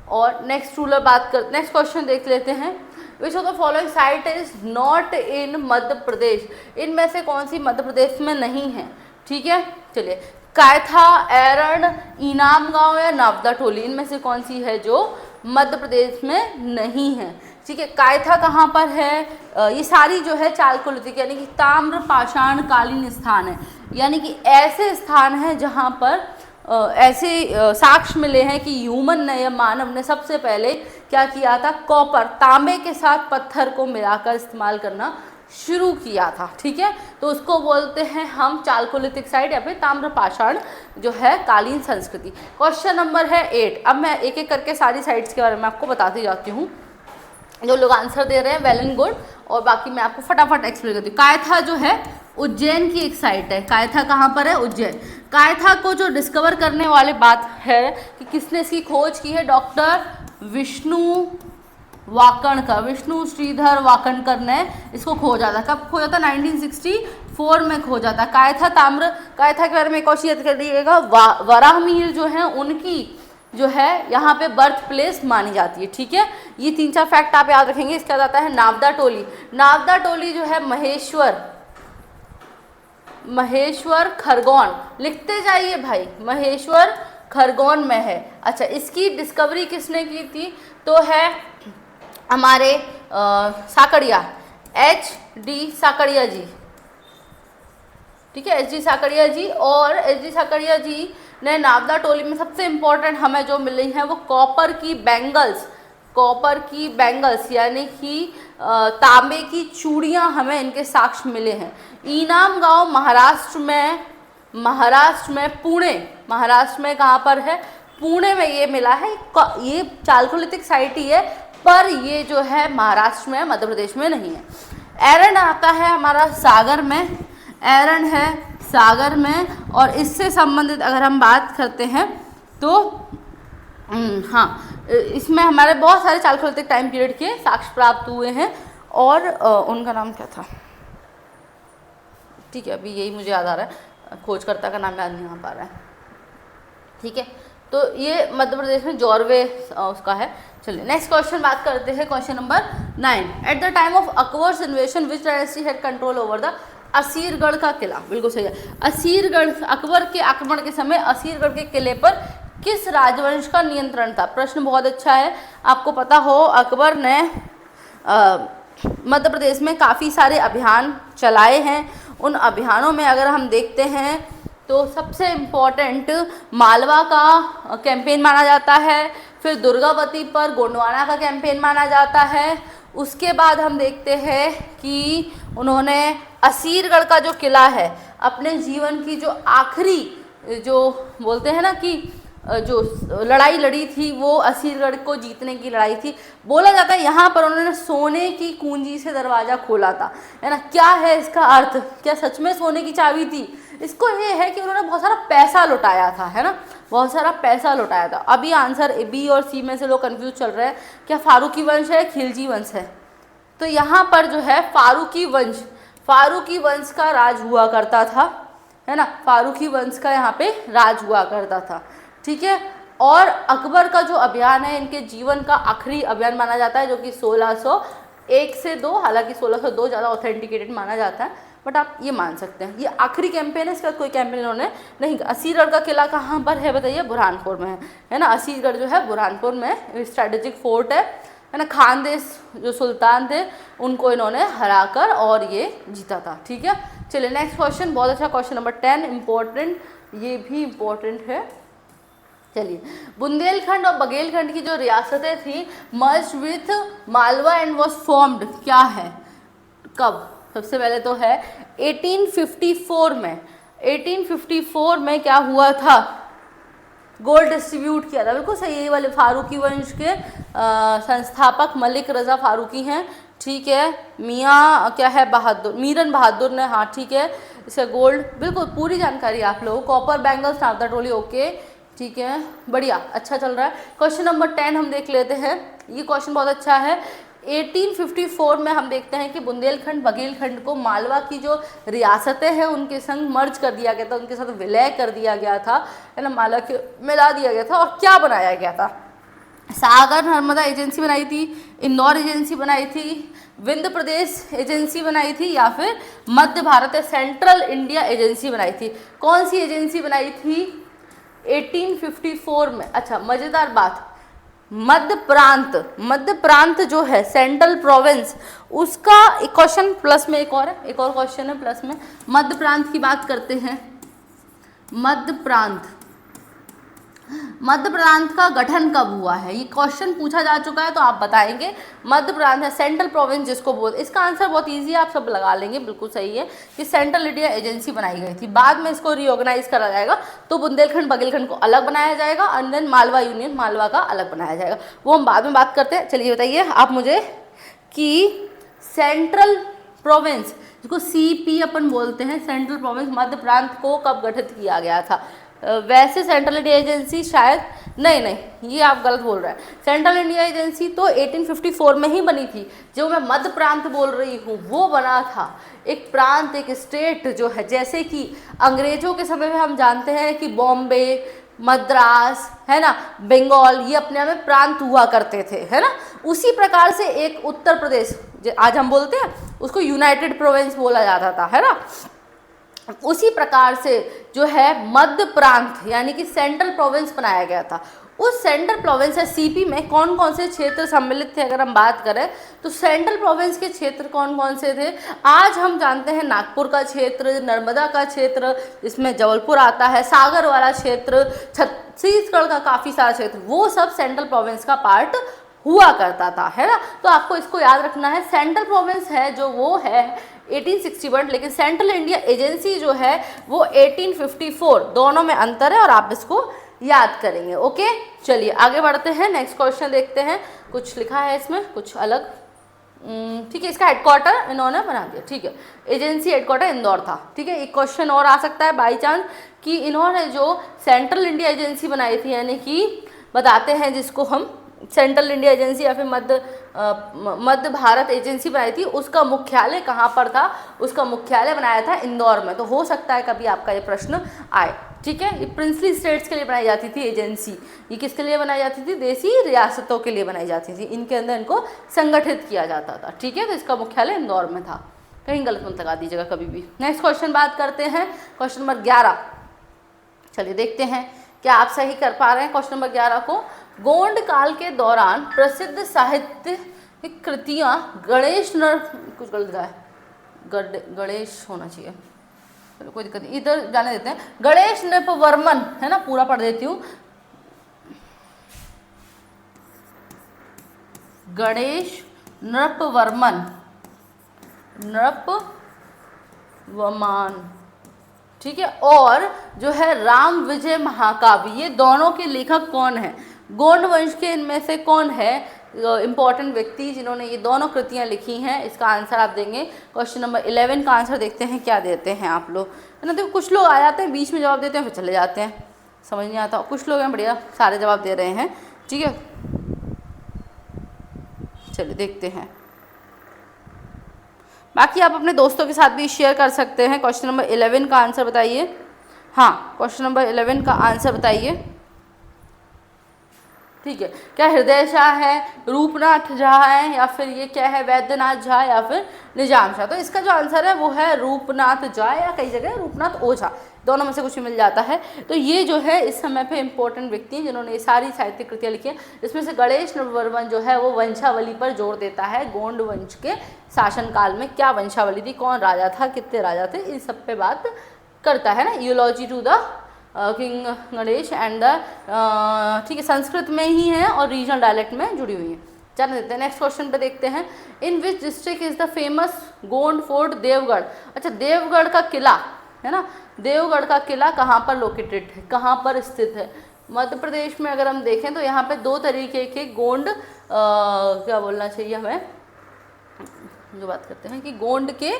और नेक्स्ट रूलर बात कर, नेक्स्ट क्वेश्चन देख लेते हैं, which of the following site is not in Madhya Pradesh? इनमें से कौन सी मध्य प्रदेश में नहीं है? ठीक है, चलिए कायथा, एरण, इनाम गांव या नावदा टोली, इनमें से कौन सी है जो मध्य प्रदेश में नहीं है? ठीक है, कायथा कहाँ पर है? ये सारी जो है चालकोलिथिक यानी कि ताम्र पाषाण कालीन स्थान है, यानी कि ऐसे स्थान हैं जहाँ पर ऐसे साक्ष्य मिले हैं कि ह्यूमन ने या मानव ने सबसे पहले क्या किया था? कॉपर, तांबे के साथ पत्थर को मिलाकर इस्तेमाल करना शुरू किया था। ठीक है, तो उसको बोलते हैं हम चालकोलिथिक साइट या फिर ताम्रपाषाण जो है कालीन संस्कृति। क्वेश्चन नंबर है 8। अब मैं एक एक करके सारी साइट्स के बारे में आपको बताती जाती हूँ, जो लोग आंसर दे रहे हैं वेल एंड गुड, और बाकी मैं आपको फटाफट एक्सप्लेन करती हूँ। कायथा जो है उज्जैन की एक साइट है। कायथा कहाँ पर है? उज्जैन। कायथा को जो डिस्कवर करने वाले बात है कि किसने इसकी खोज की है? डॉक्टर विष्णु वाकणकर, विष्णु श्रीधर वाकणकर ने इसको खोजा था। कब खोजा था? 1964 में खोजा था। कायथा ताम्र, कायथा के बारे में एक और चीज कर दीजिएगा, वराहमिहिर जो है उनकी जो है यहाँ पे बर्थ प्लेस मानी जाती है। ठीक है, ये 3-4 फैक्ट आप याद रखेंगे। इसका आता है नावदा टोली। नावदा टोली जो है महेश्वर खरगोन, लिखते जाइए भाई, महेश्वर खरगोन में है। अच्छा, इसकी डिस्कवरी किसने की थी? तो है हमारे साकड़िया, HD साकड़िया जी। ठीक है, HD साकड़िया जी। और HD साकड़िया जी ने नावदा टोली में सबसे इम्पोर्टेंट हमें जो मिली हैं वो कॉपर की बैंगल्स यानी कि तांबे की चूड़ियाँ हमें इनके साक्ष्य मिले हैं। इनाम गांव महाराष्ट्र में पुणे, महाराष्ट्र में कहाँ पर है? पुणे में ये मिला है। ये चालकोलिथिक साइट ही है, पर ये जो है महाराष्ट्र में, मध्य प्रदेश में नहीं है। एरन आता है हमारा सागर में, एरन है सागर में, और इससे संबंधित अगर हम बात करते हैं तो हाँ, इसमें हमारे बहुत सारे चालकोलिथिक टाइम पीरियड के साक्ष्य प्राप्त हुए हैं। और उनका नाम क्या था? ठीक है, अभी यही मुझे याद आ रहा है, खोजकर्ता का नाम याद नहीं आ पा रहा है। ठीक है, तो ये मध्य प्रदेश में जोरवे उसका है। चलिए नेक्स्ट क्वेश्चन बात करते हैं, question number 9। At the time of Akbar's इन्वेशन which dynasty had control over the Asirgarh का किला? बिल्कुल सही है, असीरगढ़। अकबर के आक्रमण के समय असीरगढ़ के किले पर किस राजवंश का नियंत्रण था? प्रश्न बहुत अच्छा है। आपको पता हो अकबर ने मध्य प्रदेश में काफ़ी सारे अभियान चलाए हैं। उन अभियानों में अगर हम देखते हैं तो सबसे इम्पॉर्टेंट मालवा का कैंपेन माना जाता है, फिर दुर्गावती पर गोंडवाना का कैंपेन माना जाता है। उसके बाद हम देखते हैं कि उन्होंने असीरगढ़ का जो किला है, अपने जीवन की जो आखिरी जो बोलते हैं ना कि जो लड़ाई लड़ी थी वो असीरगढ़ को जीतने की लड़ाई थी। बोला जाता है यहाँ पर उन्होंने सोने की कुंजी से दरवाज़ा खोला था, है ना। क्या है इसका अर्थ? क्या सच में सोने की चाबी थी? इसको ये है कि उन्होंने बहुत सारा पैसा लुटाया था, है ना, बहुत सारा पैसा लुटाया था। अभी आंसर B और C में से लोग कंफ्यूज चल रहे हैं, क्या फारूकी वंश है, खिलजी वंश है? तो यहाँ पर जो है फारूकी वंश का राज हुआ करता था, है ना, फारूकी वंश का यहाँ पे राज हुआ करता था, ठीक है। और अकबर का जो अभियान है इनके जीवन का आखिरी अभियान माना जाता है, जो कि 1601 से 2, हालांकि 1602 ज़्यादा ऑथेंटिकेटेड माना जाता है, बट आप ये मान सकते हैं ये आखिरी कैंपेन है। इसके बाद कोई कैंपेन इन्होंने नहीं। असीरगढ़ का किला कहाँ पर है बताइए? बुरहानपुर में है ना, असीरगढ़ जो है बुरहानपुर में स्ट्रेटेजिक फोर्ट है ना। खानदेश जो सुल्तान थे उनको इन्होंने हराकर और ये जीता था, ठीक है। चलिए नेक्स्ट क्वेश्चन, बहुत अच्छा क्वेश्चन नंबर 10, इम्पोर्टेंट, ये भी इम्पोर्टेंट है। चलिए, बुंदेलखंड और बघेलखंड की जो रियासतें थी merge with Malwa and was formed, क्या है, कब? सबसे पहले तो है 1854 में। 1854 में क्या हुआ था? गोल्ड डिस्ट्रीब्यूट किया था, बिल्कुल सही। ये वाले फारूकी वंश के संस्थापक मलिक रजा फारूकी हैं, ठीक है। मियाँ क्या है? बहादुर, मीरन बहादुर ने, हाँ ठीक है। इसे गोल्ड, बिल्कुल पूरी जानकारी आप लोगों को। कॉपर बैंगल्स, नावदा टोली, ओके ठीक है, बढ़िया, अच्छा चल रहा है। क्वेश्चन नंबर 10 हम देख लेते हैं। ये क्वेश्चन बहुत अच्छा है। 1854 में हम देखते हैं कि बुंदेलखंड बघेलखंड को मालवा की जो रियासतें हैं उनके संग मर्ज कर दिया गया था, उनके साथ विलय कर दिया गया था, है ना, मालवा के मिला दिया गया था। और क्या बनाया गया था? सागर नर्मदा एजेंसी बनाई थी, इंदौर एजेंसी बनाई थी, विंध्य प्रदेश एजेंसी बनाई थी, या फिर मध्य भारत सेंट्रल इंडिया एजेंसी बनाई थी। कौन सी एजेंसी बनाई थी 1854 में? अच्छा, मजेदार बात, मध्य प्रांत जो है सेंट्रल प्रोविंस, उसका एक क्वेश्चन प्लस में, एक और क्वेश्चन है प्लस में। मध्य प्रांत की बात करते हैं। मध्य प्रांत का गठन कब हुआ है? ये क्वेश्चन पूछा जा चुका है, तो आप बताएंगे। मध्य प्रांत है सेंट्रल प्रोविंस जिसको बोलते, इसका आंसर बहुत इजी है, आप सब लगा लेंगे, बिल्कुल सही है कि सेंट्रल इंडिया एजेंसी बनाई गई थी। बाद में इसको रीऑर्गेनाइज करा जाएगा, तो बुंदेलखंड बघेलखंड को अलग बनाया जाएगा, and then Malwa union, Malwa का अलग बनाया जाएगा, वो हम बाद में बात करते हैं। चलिए बताइए आप मुझे कि सेंट्रल प्रोविंस, जिसको CP अपन बोलते हैं, सेंट्रल प्रोविंस मध्य प्रांत को कब गठित किया गया था? वैसे सेंट्रल इंडिया एजेंसी शायद नहीं, ये आप गलत बोल रहे हैं। सेंट्रल इंडिया एजेंसी तो 1854 में ही बनी थी। जो मैं मध्य प्रांत बोल रही हूँ वो बना था एक प्रांत, एक स्टेट जो है, जैसे कि अंग्रेजों के समय में हम जानते हैं कि बॉम्बे, मद्रास, है ना, बंगाल, ये अपने आप में प्रांत हुआ करते थे, है ना। उसी प्रकार से एक उत्तर प्रदेश, आज हम बोलते हैं उसको यूनाइटेड प्रोविंस बोला जाता था, है ना। उसी प्रकार से जो है मध्य प्रांत यानी कि सेंट्रल प्रोविंस बनाया गया था। उस सेंट्रल प्रोविंस या CP में कौन कौन से क्षेत्र सम्मिलित थे? अगर हम बात करें तो सेंट्रल प्रोविंस के क्षेत्र कौन कौन से थे? आज हम जानते हैं नागपुर का क्षेत्र, नर्मदा का क्षेत्र, इसमें जबलपुर आता है, सागर वाला क्षेत्र, छत्तीसगढ़ का काफ़ी सारा क्षेत्र, वो सब सेंट्रल प्रोविंस का पार्ट हुआ करता था, है ना। तो आपको इसको याद रखना है। सेंट्रल प्रोविंस है जो वो है 1861, लेकिन सेंट्रल इंडिया एजेंसी जो है वो 1854, दोनों में अंतर है और आप इसको याद करेंगे। ओके, चलिए आगे बढ़ते हैं, नेक्स्ट क्वेश्चन देखते हैं। कुछ लिखा है इसमें कुछ अलग, ठीक है। इसका हेडक्वार्टर इन्होंने बना दिया, ठीक है। एजेंसी हेडक्वार्टर इंदौर था, ठीक है। एक क्वेश्चन और आ सकता है बाई चांस कि इन्होंने जो सेंट्रल इंडिया एजेंसी बनाई थी, यानी कि बताते हैं जिसको हम सेंट्रल इंडिया एजेंसी या फिर मध्य भारत एजेंसी बनाई थी, उसका मुख्यालय कहाँ पर था? उसका मुख्यालय बनाया था इंदौर में। तो हो सकता है कभी आपका ये प्रश्न आए, ठीक है। ये प्रिंसली स्टेट्स के लिए बनाई जाती थी एजेंसी। ये किसके लिए बनाई जाती थी? देसी रियासतों के लिए बनाई जाती थी, इनके अंदर इनको संगठित किया जाता था, ठीक है। तो इसका मुख्यालय इंदौर में था, कहीं गलत मत लगा दीजिएगा कभी भी। नेक्स्ट क्वेश्चन बात करते हैं, क्वेश्चन नंबर 11। चलिए देखते हैं क्या आप सही कर पा रहे हैं क्वेश्चन नंबर 11 को। गोंड काल के दौरान प्रसिद्ध साहित्य कृतियाँ गणेश कुछ गलत है, गणेश होना चाहिए, चलो कोई दिक्कत नहीं, इधर जाने देते हैं। गणेश नृपवर्मन, है ना, पूरा पढ़ देती हूँ। गणेश नृपवर्मन, ठीक है। और जो है राम विजय महाकाव्य, ये दोनों के लेखक कौन है? गोंड वंश के इनमें से कौन है इंपॉर्टेंट व्यक्ति जिन्होंने ये दोनों कृतियां लिखी हैं? इसका आंसर आप देंगे। क्वेश्चन नंबर 11 का आंसर देखते हैं क्या देते हैं आप लोग, है ना। देखो कुछ लोग आ जाते हैं बीच में जवाब देते हैं फिर चले जाते हैं, समझ नहीं आता। कुछ लोग हैं बढ़िया सारे जवाब दे रहे हैं, ठीक है। चलिए देखते हैं। बाकी आप अपने दोस्तों के साथ भी शेयर कर सकते हैं। क्वेश्चन नंबर 11 का आंसर बताइए। हाँ, क्वेश्चन नंबर 11 का आंसर बताइए। ठीक है, क्या हृदय शाह है, रूपनाथ झा है, या फिर ये क्या है, वैद्यनाथ झा, या फिर निजाम शाह? तो इसका जो आंसर है वो है रूपनाथ झा, या कई जगह रूपनाथ ओझा, दोनों में से कुछ मिल जाता है। तो ये जो है इस समय पे इंपॉर्टेंट व्यक्ति हैं जिन्होंने ये सारी साहित्यिक कृतियाँ लिखी हैं। इसमें से गणेश वर्मन जो है वो वंशावली पर जोर देता है। गोंड वंश के शासनकाल में क्या वंशावली थी, कौन राजा था, कितने राजा थे, इन सब पे बात करता है ना। Eulogy to the king Ganesh and the, ठीक है, संस्कृत में ही है और रीजनल डायलेक्ट में जुड़ी हुई है। जाने देते हैं, नेक्स्ट क्वेश्चन पे देखते हैं। In which district is the famous Gond fort Deogarh? अच्छा, देवगढ़ का किला है ना, देवगढ़ का किला कहाँ पर लोकेटेड है, कहाँ पर स्थित है? मध्य प्रदेश में अगर हम देखें तो यहाँ पे दो तरीके के गोंड, क्या बोलना चाहिए हमें, जो बात करते हैं कि गोंड के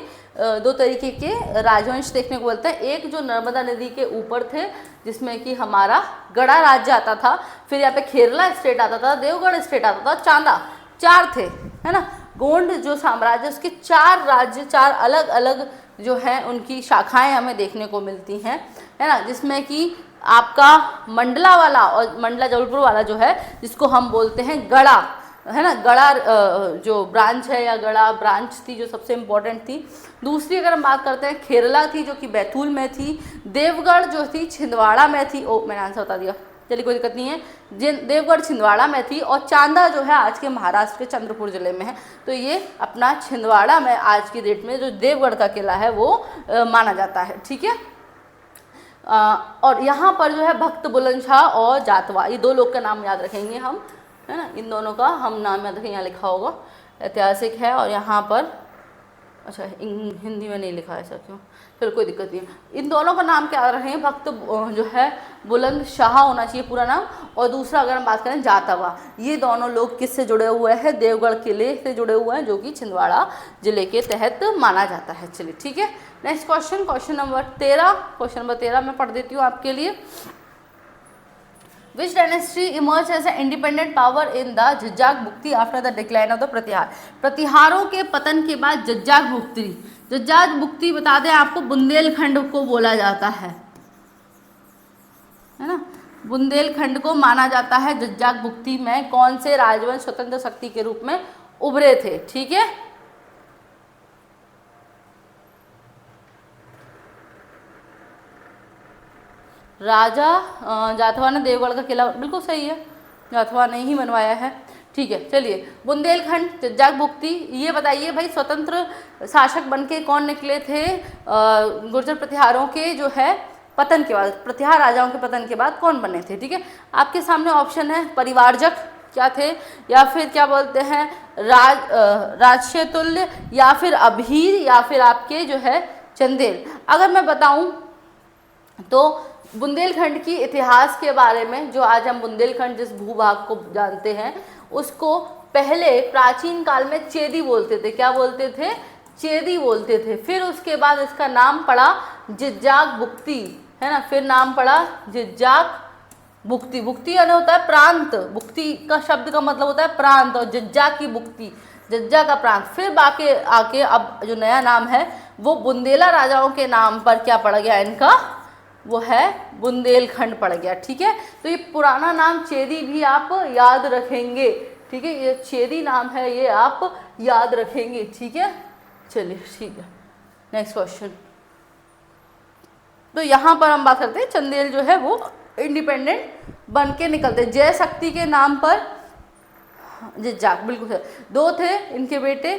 दो तरीके के राजवंश देखने को मिलता है। एक जो नर्मदा नदी के ऊपर थे जिसमें कि हमारा गढ़ा राज्य आता था, फिर यहाँ पे खेरला स्टेट आता था, देवगढ़ स्टेट आता था, चांदा, चार थे, है ना। गोंड जो साम्राज्य उसके चार राज्य, चार अलग अलग जो है उनकी शाखाएं हमें देखने को मिलती हैं, है ना। जिसमें कि आपका मंडला वाला और मंडला जबलपुर वाला जो है जिसको हम बोलते हैं गढ़ा, है ना, गढ़ा जो ब्रांच है या गढ़ा ब्रांच थी जो सबसे इम्पोर्टेंट थी। दूसरी अगर हम बात करते हैं खेरला थी जो कि बैतूल में थी। देवगढ़ जो थी छिंदवाड़ा में थी। ओ, मैंने आंसर बता दिया, चलिए कोई दिक्कत नहीं है। देवगढ़ छिंदवाड़ा में थी और चांदा जो है आज के महाराष्ट्र के चंद्रपुर जिले में है। तो ये अपना छिंदवाड़ा में आज की डेट में जो देवगढ़ का किला है वो माना जाता है, ठीक है। और यहाँ पर जो है भक्त बुलंदशाह और जातवा, ये दो लोग का नाम याद रखेंगे हम, है ना, इन दोनों का हम नाम याद रखेंगे। यहाँ लिखा होगा ऐतिहासिक है और यहाँ पर, अच्छा हिंदी में नहीं लिखा है, ऐसा क्यों, चलो कोई दिक्कत नहीं है। इन दोनों का नाम क्या रखेंगे, भक्त जो है बुलंद शाह होना चाहिए पूरा नाम, और दूसरा अगर हम बात करें जातवा। ये दोनों लोग किससे जुड़े हुए हैं, देवगढ़ किले से जुड़े हुए हैं जो कि छिंदवाड़ा जिले के तहत माना जाता है। चलिए ठीक है, next question, question number 13। Question number 13 मैं पढ़ देती हूँ आपके लिए। Which dynasty emerged as an independent power in the जज्जाग भुक्ति after the decline of the प्रतिहार? प्रतिहारों के पतन के बाद जज्जाग भुक्ति, जज्जाग भुक्ति बता दें आपको बुंदेलखंड को बोला जाता है ना। बुंदेलखंड को माना जाता है जज्जाग भुक्ति में कौन से राजवंश स्वतंत्र शक्ति के रूप में उभरे थे, ठीक है। राजा जातवा ने देवगढ़ का किला, बिल्कुल सही है, जातवा ने ही बनवाया है, ठीक है। चलिए, बुंदेलखंड, जज्जाग भुक्ति, ये बताइए भाई स्वतंत्र शासक बनके कौन निकले थे गुर्जर प्रतिहारों के जो है पतन के बाद, प्रतिहार राजाओं के पतन के बाद कौन बने थे, ठीक है। आपके सामने ऑप्शन है परिवारजक क्या थे, या फिर क्या बोलते हैं राजशेतुल्य, या फिर अभीर, या फिर आपके जो है चंदेल। अगर मैं बताऊं तो बुंदेलखंड की इतिहास के बारे में, जो आज हम बुंदेलखंड जिस भूभाग को जानते हैं उसको पहले प्राचीन काल में चेदी बोलते थे। क्या बोलते थे, चेदी बोलते थे। फिर उसके बाद इसका नाम पड़ा जज्जाग भुक्ति, है ना, फिर नाम पड़ा जज्जाग भुक्ति। भुक्ति यानी होता है प्रांत, भुक्ति का शब्द का मतलब होता है प्रांत, और जज्जाग की भुक्ति, जज्जा का प्रांत। फिर बाकी आके अब जो नया नाम है वो बुंदेला राजाओं के नाम पर क्या पड़ गया इनका, वो है बुंदेलखंड पड़ गया, ठीक है। तो ये पुराना नाम चेदी भी आप याद रखेंगे, ठीक है, ये चेदी नाम है, ये आप याद रखेंगे, ठीक है। चलिए ठीक है, नेक्स्ट क्वेश्चन। तो यहाँ पर हम बात करते हैं चंदेल जो है वो इंडिपेंडेंट बन के निकलते, जय शक्ति के नाम पर जज्जाग, बिल्कुल है। दो थे इनके बेटे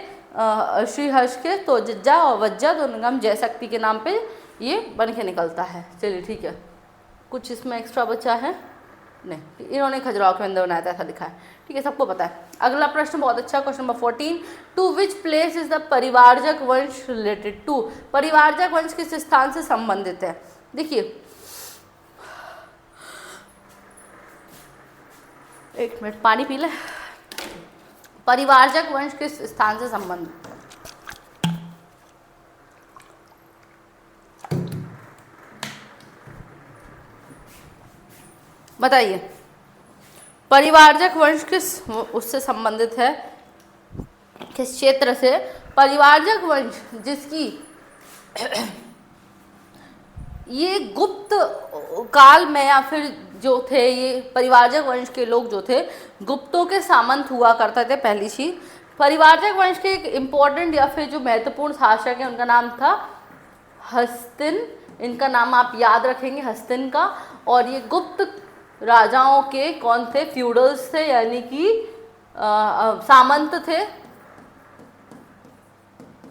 श्री हर्ष के, तो जज्जा और वज्जा दोनों नाम जय शक्ति के नाम पे ये बन के निकलता है। चलिए ठीक है, कुछ इसमें एक्स्ट्रा बचा है नहीं, इन्होंने खजुराहो के अंदर बनाया था ऐसा लिखा है, ठीक है, सबको पता है। अगला प्रश्न बहुत अच्छा, question number 14। To which place is the Parivrajak vansh related to? परिवारजक वंश किस स्थान से संबंधित है? देखिए, एक मिनट पानी पी ले। परिवारजक वंश किस स्थान से संबंधित, बताइए। परिवारजक वंश किस उससे संबंधित है? किस क्षेत्र से? परिवारजक वंश, जिसकी ये गुप्त काल में या फिर जो थे ये परिवारजक वंश के लोग जो थे गुप्तों के सामंत हुआ करते थे। पहली चीज, परिवारजक वंश के एक इम्पोर्टेंट या फिर जो महत्वपूर्ण शासक है उनका नाम था हस्तिन। इनका नाम आप याद रखेंगे, हस्तिन का। और ये गुप्त राजाओं के कौन थे? फ्यूडल्स थे, यानी कि सामंत थे।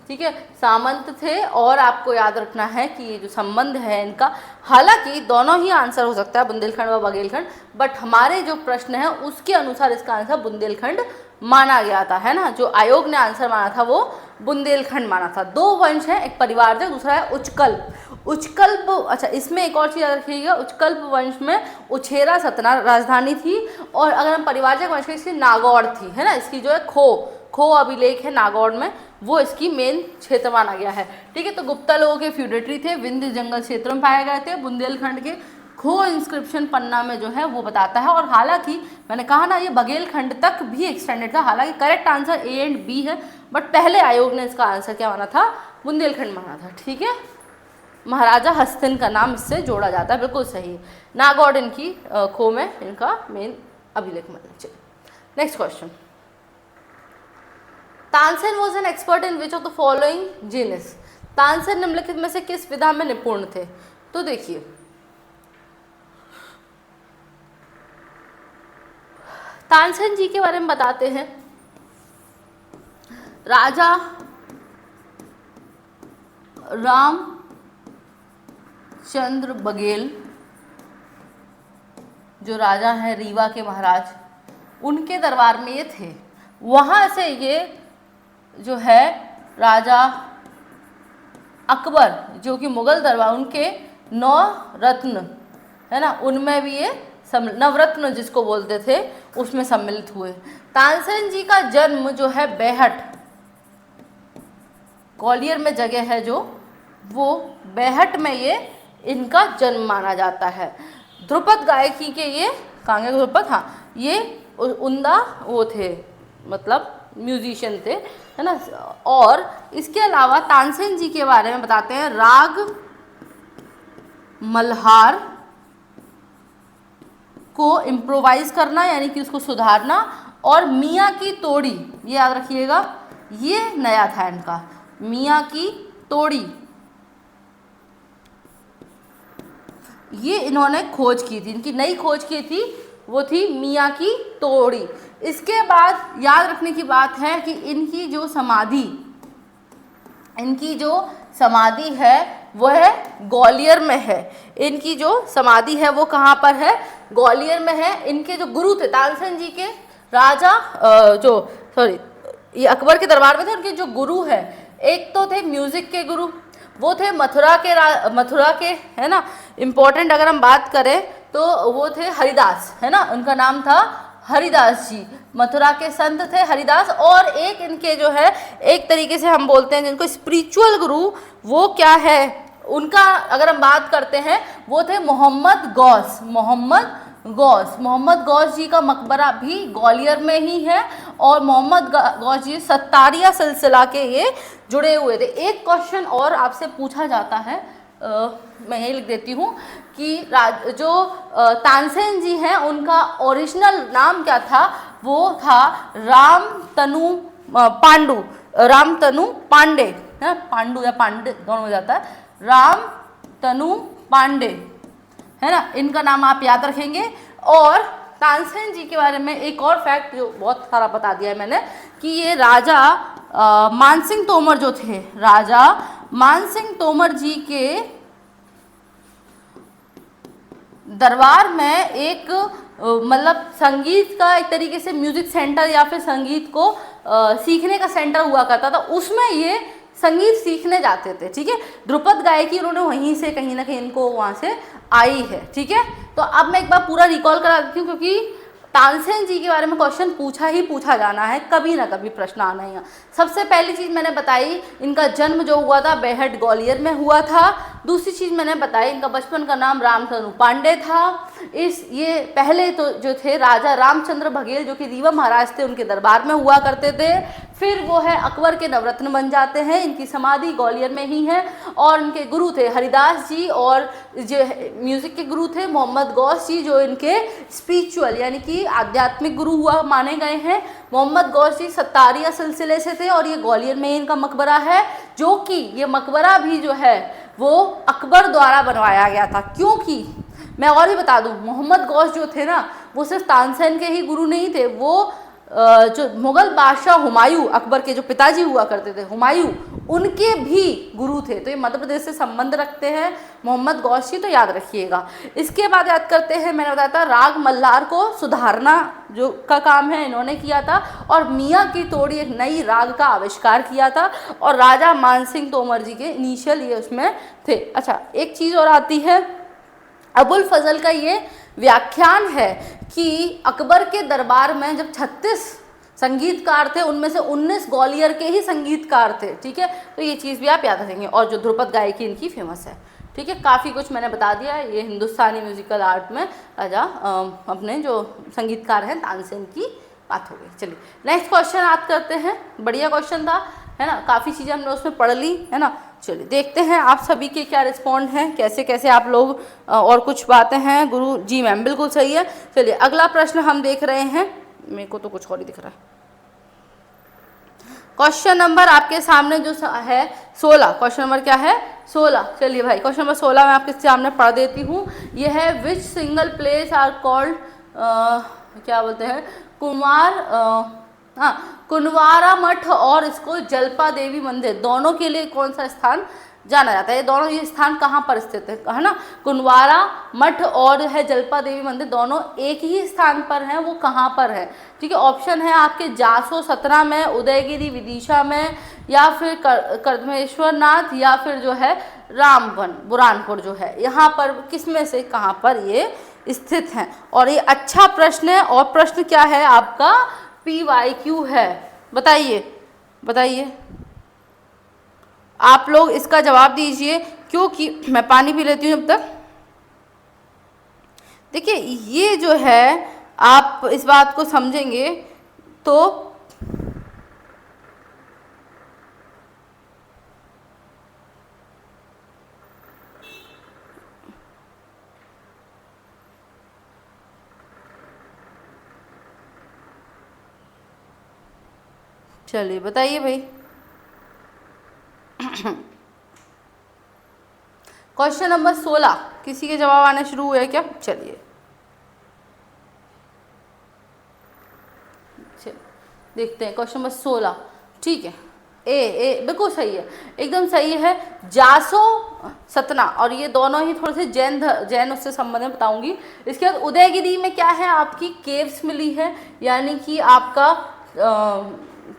ठीक है, सामंत थे। और आपको याद रखना है कि ये जो संबंध है इनका, हालांकि दोनों ही आंसर हो सकता है, बुंदेलखंड व बघेलखंड, बट हमारे जो प्रश्न है उसके अनुसार इसका आंसर बुंदेलखंड माना गया था, है ना। जो आयोग ने आंसर माना था वो बुंदेलखंड माना था। दो वंश है, एक परिवारजक, दूसरा है उच्चकल्प। उच्चकल्प, अच्छा इसमें एक और चीज़ याद रखिएगा, उच्चकल्प वंश में उछेरा सतना राजधानी थी। और अगर हम परिवारजक वंश की, इसकी नागौर थी, है ना। इसकी जो है खो अभिलेख है नागौर में, वो इसकी मेन क्षेत्र माना गया है। ठीक है, तो गुप्ता लोगों के फ्यूडेटरी थे, विंध्य जंगल क्षेत्र में पाए गए थे। बुंदेलखंड के खो इंस्क्रिप्शन पन्ना में जो है वो बताता है। और हालांकि मैंने कहा ना ये बघेलखंड तक भी एक्सटेंडेड था। हालांकि correct answer A and B है, बट पहले आयोग ने इसका आंसर क्या माना था? बुंदेलखंड माना था। ठीक है, महाराजा हस्तिन का नाम इससे जोड़ा जाता है, बिल्कुल सही। नागौर इनकी खो में इनका मेन अभिलेख माना। चलिए next question. Tansen was an expert in which of the following genus? Tansen निम्नलिखित में से किस विधा में निपुण थे? तो देखिए, तानसेन जी के बारे में बताते हैं। राजा रामचंद्र बघेल जो राजा हैं रीवा के महाराज, उनके दरबार में ये थे। वहाँ से ये जो है राजा अकबर जो कि मुगल दरबार, उनके 9 रत्न है ना, उनमें भी ये नवरत्न जिसको बोलते थे उसमें सम्मिलित हुए। तानसेन जी का जन्म जो है बेहट, ग्वालियर में जगह है जो, वो बेहट में ये इनका जन्म माना जाता है। ध्रुपद गायकी के ये कांगे ध्रुपद, हाँ ये उमदा वो थे, मतलब म्यूजिशियन थे, है ना। और इसके अलावा तानसेन जी के बारे में बताते हैं, राग मल्हार को इम्प्रोवाइज करना यानी कि उसको सुधारना, और मियाँ की तोड़ी, ये याद रखिएगा, ये नया था इनका, मियाँ की तोड़ी, ये इन्होंने खोज की थी, इनकी नई खोज की थी, वो थी मियाँ की तोड़ी। इसके बाद याद रखने की बात है कि इनकी जो समाधि है वो है ग्वालियर में है। इनकी जो समाधि है वो कहाँ पर है? ग्वालियर में है। इनके जो गुरु थे तानसेन जी के, राजा ये अकबर के दरबार में थे। उनके जो गुरु है, एक तो थे म्यूजिक के गुरु, वो थे मथुरा के है ना। इम्पोर्टेंट अगर हम बात करें तो वो थे हरिदास, है ना, उनका नाम था हरिदास जी, मथुरा के संत थे हरिदास। और एक इनके जो है, एक तरीके से हम बोलते हैं जिनको स्पिरिचुअल गुरु, वो क्या है उनका, अगर हम बात करते हैं, वो थे मोहम्मद गौस जी का मकबरा भी ग्वालियर में ही है। और मोहम्मद गौस जी सत्तारिया सिलसिला के ये जुड़े हुए थे। एक क्वेश्चन और आपसे पूछा जाता है, मैं यही लिख देती हूँ कि जो तानसेन जी हैं उनका ओरिजिनल नाम क्या था? वो था रामतनु पांडे, है, पांडु या पांडे दोनों हो जाता है, रामतनु पांडे, है ना। इनका नाम आप याद रखेंगे। और तानसेन जी के बारे में एक और फैक्ट जो बहुत सारा बता दिया है मैंने, कि ये राजा मानसिंह तोमर जो थे, राजा मानसिंह तोमर जी के दरबार में एक मतलब संगीत का एक तरीके से म्यूजिक सेंटर या फिर संगीत को सीखने का सेंटर हुआ करता था, उसमें ये संगीत सीखने जाते थे। ठीक है, ध्रुपद गायकी उन्होंने वहीं से कहीं ना कहीं इनको वहाँ से आई है। ठीक है, तो अब मैं एक बार पूरा रिकॉल करा देती हूँ, क्योंकि तानसेन जी के बारे में क्वेश्चन पूछा जाना है, कभी ना कभी प्रश्न आना ही है। सबसे पहली चीज़ मैंने बताई, इनका जन्म जो हुआ था बेहट ग्वालियर में हुआ था। दूसरी चीज़ मैंने बताई, इनका बचपन का नाम रामतनु पांडे था। ये पहले तो जो थे राजा रामचंद्र बघेल जो कि रीवा महाराज थे, उनके दरबार में हुआ करते थे। फिर वो है अकबर के नवरत्न बन जाते हैं। इनकी समाधि ग्वालियर में ही है और इनके गुरु थे हरिदास जी और जो म्यूज़िक के गुरु थे मोहम्मद गौस जी, जो इनके स्पिरिचुअल यानी कि आध्यात्मिक गुरु हुआ माने गए हैं। मोहम्मद गौस जी सत्तारिया सिलसिले से थे और ये ग्वालियर में इनका मकबरा है, जो कि ये मकबरा भी जो है वो अकबर द्वारा बनवाया गया था। क्योंकि मैं और भी बता दूं, मोहम्मद गौस जो थे ना वो सिर्फ तानसेन के ही गुरु नहीं थे, वो जो मुगल बादशाह हुमायूं, अकबर के जो पिताजी हुआ करते थे हुमायूं, उनके भी गुरु थे। तो ये मध्य प्रदेश से संबंध रखते हैं मोहम्मद गौस जी, तो याद रखिएगा। इसके बाद याद करते हैं, मैंने बताया था राग मल्हार को सुधारना जो का काम है इन्होंने किया था और मियाँ की तोड़ी एक नई राग का आविष्कार किया था और राजा मानसिंह तोमर जी के इनिशियल ये उसमें थे। अच्छा, एक चीज़ और आती है, अबुल फजल का ये व्याख्यान है कि अकबर के दरबार में जब 36 संगीतकार थे उनमें से 19 ग्वालियर के ही संगीतकार थे। ठीक है, तो ये चीज़ भी आप याद रखेंगे। और जो ध्रुपद गायकी इनकी फेमस है। ठीक है, काफ़ी कुछ मैंने बता दिया है। ये हिंदुस्तानी म्यूजिकल आर्ट में राजा अपने जो संगीतकार हैं तानसेन की बात हो गई। चलिए नेक्स्ट क्वेश्चन याद करते हैं। बढ़िया क्वेश्चन था, है ना, काफ़ी चीज़ें हमने उसमें पढ़ ली, है ना। चलिए देखते हैं आप सभी के क्या रिस्पॉन्ड हैं, कैसे कैसे आप लोग और कुछ बातें हैं। गुरु जी मैम बिल्कुल सही है। चलिए अगला प्रश्न हम देख रहे हैं, मेरे को तो कुछ और ही दिख रहा है। क्वेश्चन नंबर आपके सामने जो है 16, क्वेश्चन नंबर क्या है 16। चलिए भाई क्वेश्चन नंबर 16 मैं आपके सामने पढ़ देती हूँ। ये है which single place are called, क्या बोलते हैं, कुनवारा मठ और इसको जलपा देवी मंदिर, दोनों के लिए कौन सा स्थान जाना जाता है? दोनों ये स्थान कहाँ पर स्थित है ना? कुनवारा मठ और है जलपा देवी मंदिर, दोनों एक ही स्थान पर हैं, वो कहाँ पर है? ठीक है, ऑप्शन है आपके जासो सतना में, उदयगिरी विदिशा में, या फिर कर्दमेश्वर नाथ, या फिर जो है रामवन बुरहानपुर जो है, यहाँ पर किस में से कहाँ पर ये स्थित हैं? और ये अच्छा प्रश्न है। और प्रश्न क्या है आपका? PYQ है। बताइए बताइए आप लोग इसका जवाब दीजिए, क्योंकि मैं पानी पी लेती हूँ जब तक। देखिए ये जो है आप इस बात को समझेंगे तो चलिए बताइए भाई। क्वेश्चन नंबर 16 किसी के जवाब आने शुरू हुए क्या? चलिए देखते हैं क्वेश्चन नंबर 16। ठीक है, ए बिल्कुल सही है, एकदम सही है। जासो सतना, और ये दोनों ही थोड़े से जैन उससे संबंधित बताऊंगी। इसके बाद उदयगिरी में क्या है, आपकी केव्स मिली है, यानी कि आपका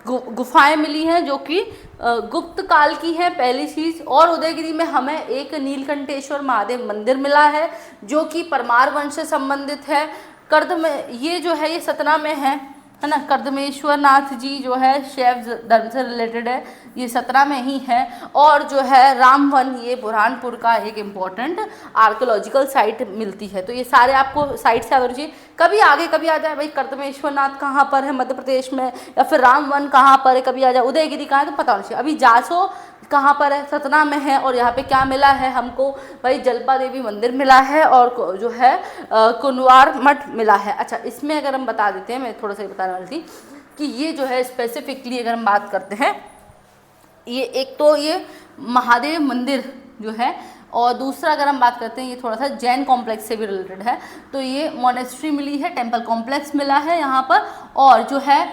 गुफाएं मिली हैं जो कि गुप्त काल की है, पहली चीज़। और उदयगिरी में हमें एक नीलकंठेश्वर महादेव मंदिर मिला है जो कि परमार वंश से संबंधित है। कर्द में ये जो है ये सतना में है ना। कर्दमेश्वर नाथ जी जो है शैव धर्म से रिलेटेड है, ये सतना में ही है। और जो है रामवन ये बुरहानपुर का एक इम्पॉर्टेंट आर्कोलॉजिकल साइट मिलती है। तो ये सारे आपको साइट से याद होनी चाहिए। कभी आगे कभी आ जाए भाई कर्दमेश्वर नाथ कहाँ पर है मध्य प्रदेश में, या फिर रामवन कहाँ पर है, कभी आ जाए उदयगिरी कहाँ है, तो पता होना चाहिए। अभी जासो कहाँ पर है? सतना में है। और यहाँ पे क्या मिला है हमको भाई? जलपा देवी मंदिर मिला है और जो है कुनवार मठ मिला है। अच्छा, इसमें अगर हम बता देते हैं, मैं थोड़ा सा बताने वाली थी कि ये जो है स्पेसिफिकली अगर हम बात करते हैं, ये एक तो ये महादेव मंदिर जो है, और दूसरा अगर हम बात करते हैं ये थोड़ा सा जैन कॉम्प्लेक्स से भी रिलेटेड है। तो ये मोनेस्ट्री मिली है, टेम्पल कॉम्प्लेक्स मिला है यहाँ पर, और जो है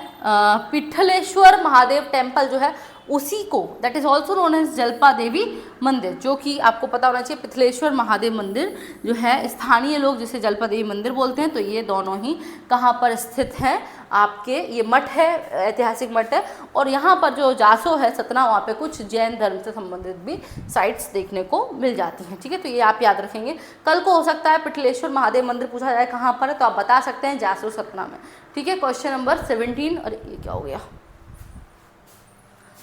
पिठलेश्वर महादेव टेम्पल जो है उसी को, that is also known as Jalpa Devi mandir, जो कि आपको पता होना चाहिए पिथलेश्वर महादेव मंदिर जो है स्थानीय लोग जिसे जलपा देवी मंदिर बोलते हैं। तो ये दोनों ही कहाँ पर स्थित हैं आपके? ये मठ है, ऐतिहासिक मठ है। और यहाँ पर जो जासो है सतना, वहाँ पे कुछ जैन धर्म से संबंधित भी साइट्स देखने को मिल जाती हैं। ठीक है, तो ये आप याद रखेंगे। कल को हो सकता है पिठलेश्वर महादेव मंदिर पूछा जाए कहाँ पर है, तो आप बता सकते हैं जासो सतना में। ठीक है, क्वेश्चन नंबर 17। अरे ये क्या हो गया,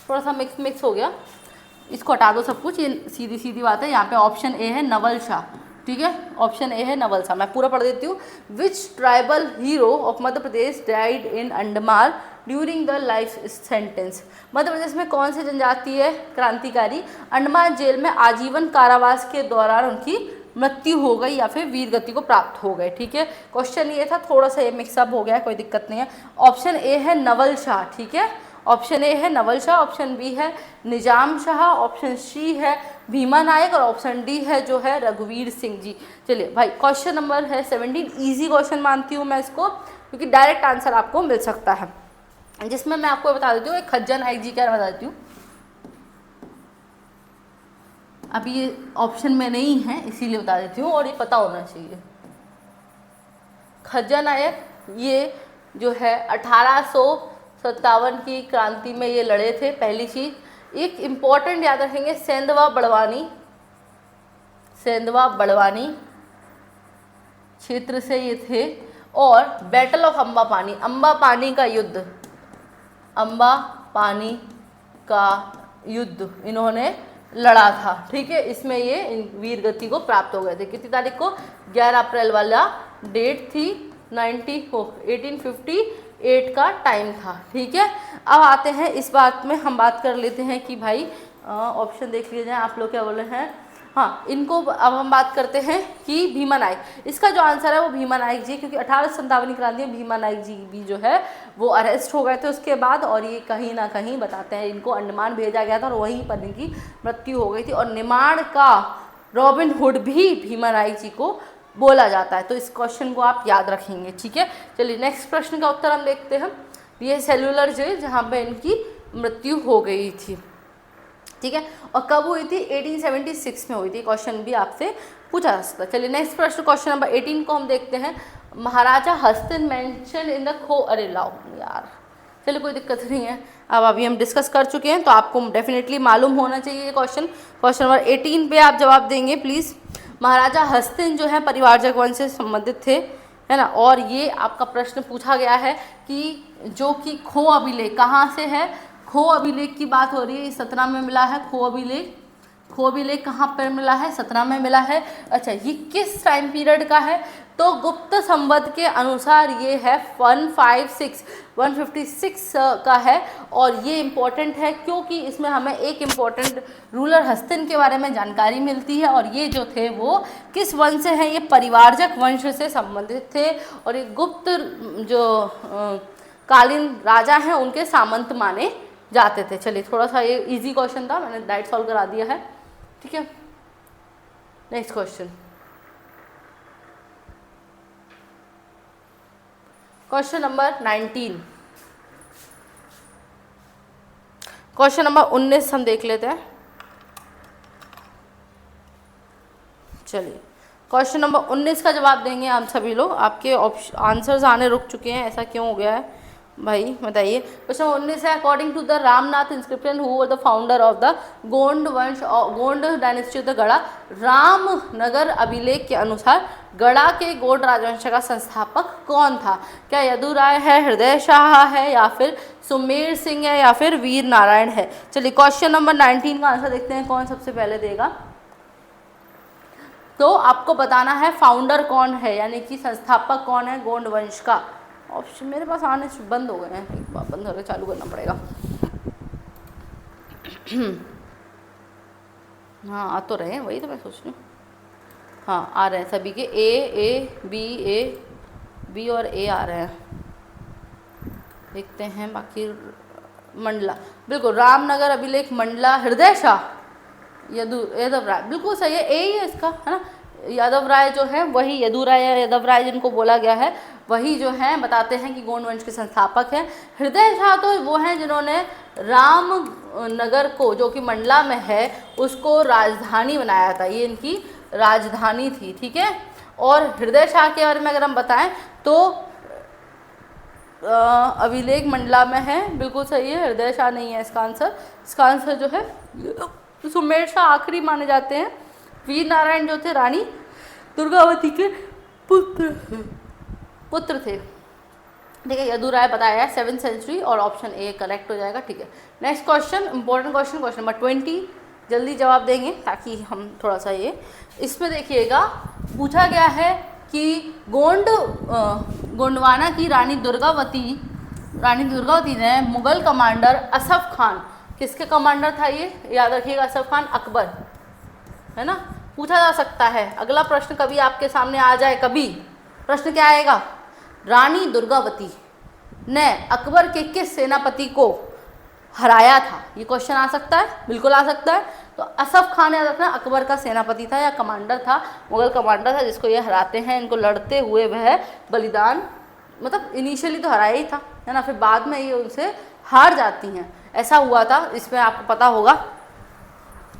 थोड़ा सा मिक्स हो गया, इसको हटा दो सब कुछ, ये सीधी सीधी बात है। यहाँ पे ऑप्शन ए है नवल शाह। ठीक है, ऑप्शन ए है नवल शाह। मैं पूरा पढ़ देती हूँ। Which tribal hero of Madhya Pradesh died in Andaman during the life sentence. Madhya Pradesh में कौन सी जनजाति है क्रांतिकारी अंडमान जेल में आजीवन कारावास के दौरान उनकी मृत्यु हो गई या फिर वीर गति को प्राप्त हो गए। ठीक है, क्वेश्चन ये था, थोड़ा सा ये मिक्सअप हो गया है, कोई दिक्कत नहीं है। ऑप्शन ए है नवल शाह, ठीक है, ऑप्शन ए है नवल शाह, ऑप्शन बी है निजाम शाह, ऑप्शन सी है भीमा नायक और ऑप्शन डी है जो है रघुवीर सिंह जी। चलिए भाई, क्वेश्चन नंबर है 17, इजी क्वेश्चन मानती हूँ मैं इसको, क्योंकि डायरेक्ट आंसर आपको मिल सकता है, जिसमें मैं आपको बता देती हूँ एक खज्जा नायक जी क्या बता देती हूँ। अभी ये ऑप्शन में नहीं है इसीलिए बता देती हूँ, और ये पता होना चाहिए। खज्जा नायक ये जो है 1857 की क्रांति में ये लड़े थे। पहली चीज एक इम्पॉर्टेंट याद रखेंगे, सेंधवा बड़वानी क्षेत्र से ये थे, और बैटल ऑफ अम्बापानी का युद्ध इन्होंने लड़ा था। ठीक है, इसमें ये वीर गति को प्राप्त हो गए थे। कितनी तारीख को? 11 अप्रैल वाला डेट थी, 1858 का टाइम था। ठीक है, अब आते हैं इस बात में, हम बात कर लेते हैं कि भाई ऑप्शन देख लीजिए आप लोग क्या बोले हैं। हाँ, इनको अब हम बात करते हैं कि भीमा नायक, इसका जो आंसर है वो भीमा नायक जी, क्योंकि 1857 की क्रांति में भीमा नायक जी भी जो है वो अरेस्ट हो गए थे उसके बाद, और ये कहीं ना कहीं बताते हैं इनको अंडमान भेजा गया था और वहीं पर इनकी मृत्यु हो गई थी। और निमाड़ का रॉबिन हुड भी भीमा नायक जी को बोला जाता है, तो इस क्वेश्चन को आप याद रखेंगे। ठीक है, चलिए नेक्स्ट प्रश्न का उत्तर हम देखते हैं। ये सेलुलर जेल जहाँ पे इनकी मृत्यु हो गई थी। ठीक है, और कब हुई थी? 1876 में हुई थी। क्वेश्चन भी आपसे पूछा जा सकता है। चलिए नेक्स्ट प्रश्न, क्वेश्चन नंबर 18 को हम देखते हैं। महाराजा हस्तिन मेंशन इन द अरे लाओ यार, चलिए कोई दिक्कत नहीं है, अब अभी हम डिस्कस कर चुके हैं तो आपको डेफिनेटली मालूम होना चाहिए ये क्वेश्चन। क्वेश्चन नंबर 18 पे आप जवाब देंगे प्लीज़। महाराजा हस्तिन जो है परिवारजक वंश से संबंधित थे, है ना, और ये आपका प्रश्न पूछा गया है कि जो कि खो अभिलेख कहाँ से है? खो अभिलेख की बात हो रही है, 17 में मिला है खो अभिलेख कहाँ पर मिला है? 17 में मिला है। अच्छा, ये किस टाइम पीरियड का है? तो गुप्त संवत के अनुसार ये है 156 का है, और ये इम्पोर्टेंट है क्योंकि इसमें हमें एक इम्पोर्टेंट रूलर हस्तिन के बारे में जानकारी मिलती है, और ये जो थे वो किस वंश से हैं? ये परिवारजक वंश से संबंधित थे, और ये गुप्त जो कालीन राजा हैं उनके सामंत माने जाते थे। चलिए, थोड़ा सा ये इजी क्वेश्चन था, मैंने डायरेक्ट सॉल्व करा दिया है। ठीक है, next question, question number 19। Question number 19 हम देख लेते हैं। चलिए, क्वेश्चन नंबर 19 का जवाब देंगे हम सभी लोग। आपके आंसर्स आने रुक चुके हैं, ऐसा क्यों हो गया है भाई, बताइए। क्वेश्चन 19 है, according to the Ramnath inscription who were the founder of the Gond वंश गोंड डायनेस्टी ऑफ द गढ़ा। रामनगर अभिलेख के अनुसार गढ़ा के गोंड राजवंश का संस्थापक कौन था? क्या यदुराय है, हृदय शाह है, या फिर सुमेर सिंह है, या फिर वीर नारायण है? चलिए, क्वेश्चन नंबर 19 का आंसर देखते हैं, कौन सबसे पहले देगा। तो आपको बताना है फाउंडर कौन है, यानी कि संस्थापक कौन है गोंड वंश का। ऑप्शन मेरे पास आने बंद हो गए हैं, एक बार बंद करके चालू करना पड़ेगा। हाँ, आ तो रहे हैं, वही तो मैं सोच रही हूँ। हाँ, आ रहे हैं सभी के, ए बी और ए आ रहे हैं। देखते हैं बाकी। मंडला, बिल्कुल, रामनगर अभिलेख मंडला, हृदय शाह, यादव राय, बिल्कुल सही है, ए ही है इसका, है ना। यादव राय जो है वही यदुराय या यादव राय जिनको बोला गया है वही जो है बताते हैं कि गोंड वंश के संस्थापक हैं। हृदय शाह तो वो हैं जिन्होंने रामनगर को, जो कि मंडला में है, उसको राजधानी बनाया था, ये इनकी राजधानी थी। ठीक है, और हृदय शाह के बारे में अगर हम बताएं तो अभिलेख मंडला में है, बिल्कुल सही है, हृदय शाह नहीं है इसका आंसर। इसका आंसर जो है सुमेर शाह आखिरी माने जाते हैं। वीर नारायण जो थे रानी दुर्गावती के पुत्र थे। ठीक है, यदुराय बताया है 7th सेंचुरी, और ऑप्शन ए करेक्ट हो जाएगा। ठीक है, next question, important question, question number 20। जल्दी जवाब देंगे ताकि हम थोड़ा सा ये, इसमें देखिएगा पूछा गया है कि गोंडवाना की रानी दुर्गावती रानी दुर्गावती ने मुगल कमांडर असफ खान, किसके कमांडर था ये याद रखिएगा, असफ खान अकबर, है ना, पूछा जा सकता है। अगला प्रश्न कभी आपके सामने आ जाए, कभी प्रश्न क्या आएगा, रानी दुर्गावती ने अकबर के किस सेनापति को हराया था, ये क्वेश्चन आ सकता है, बिल्कुल आ सकता है। तो असफ खान याद रखना अकबर का सेनापति था या कमांडर था, मुगल कमांडर था जिसको ये हराते हैं। इनको लड़ते हुए वह बलिदान, मतलब इनिशियली तो हराया ही था, है ना, फिर बाद में ये उनसे हार जाती हैं, ऐसा हुआ था। इसमें आपको पता होगा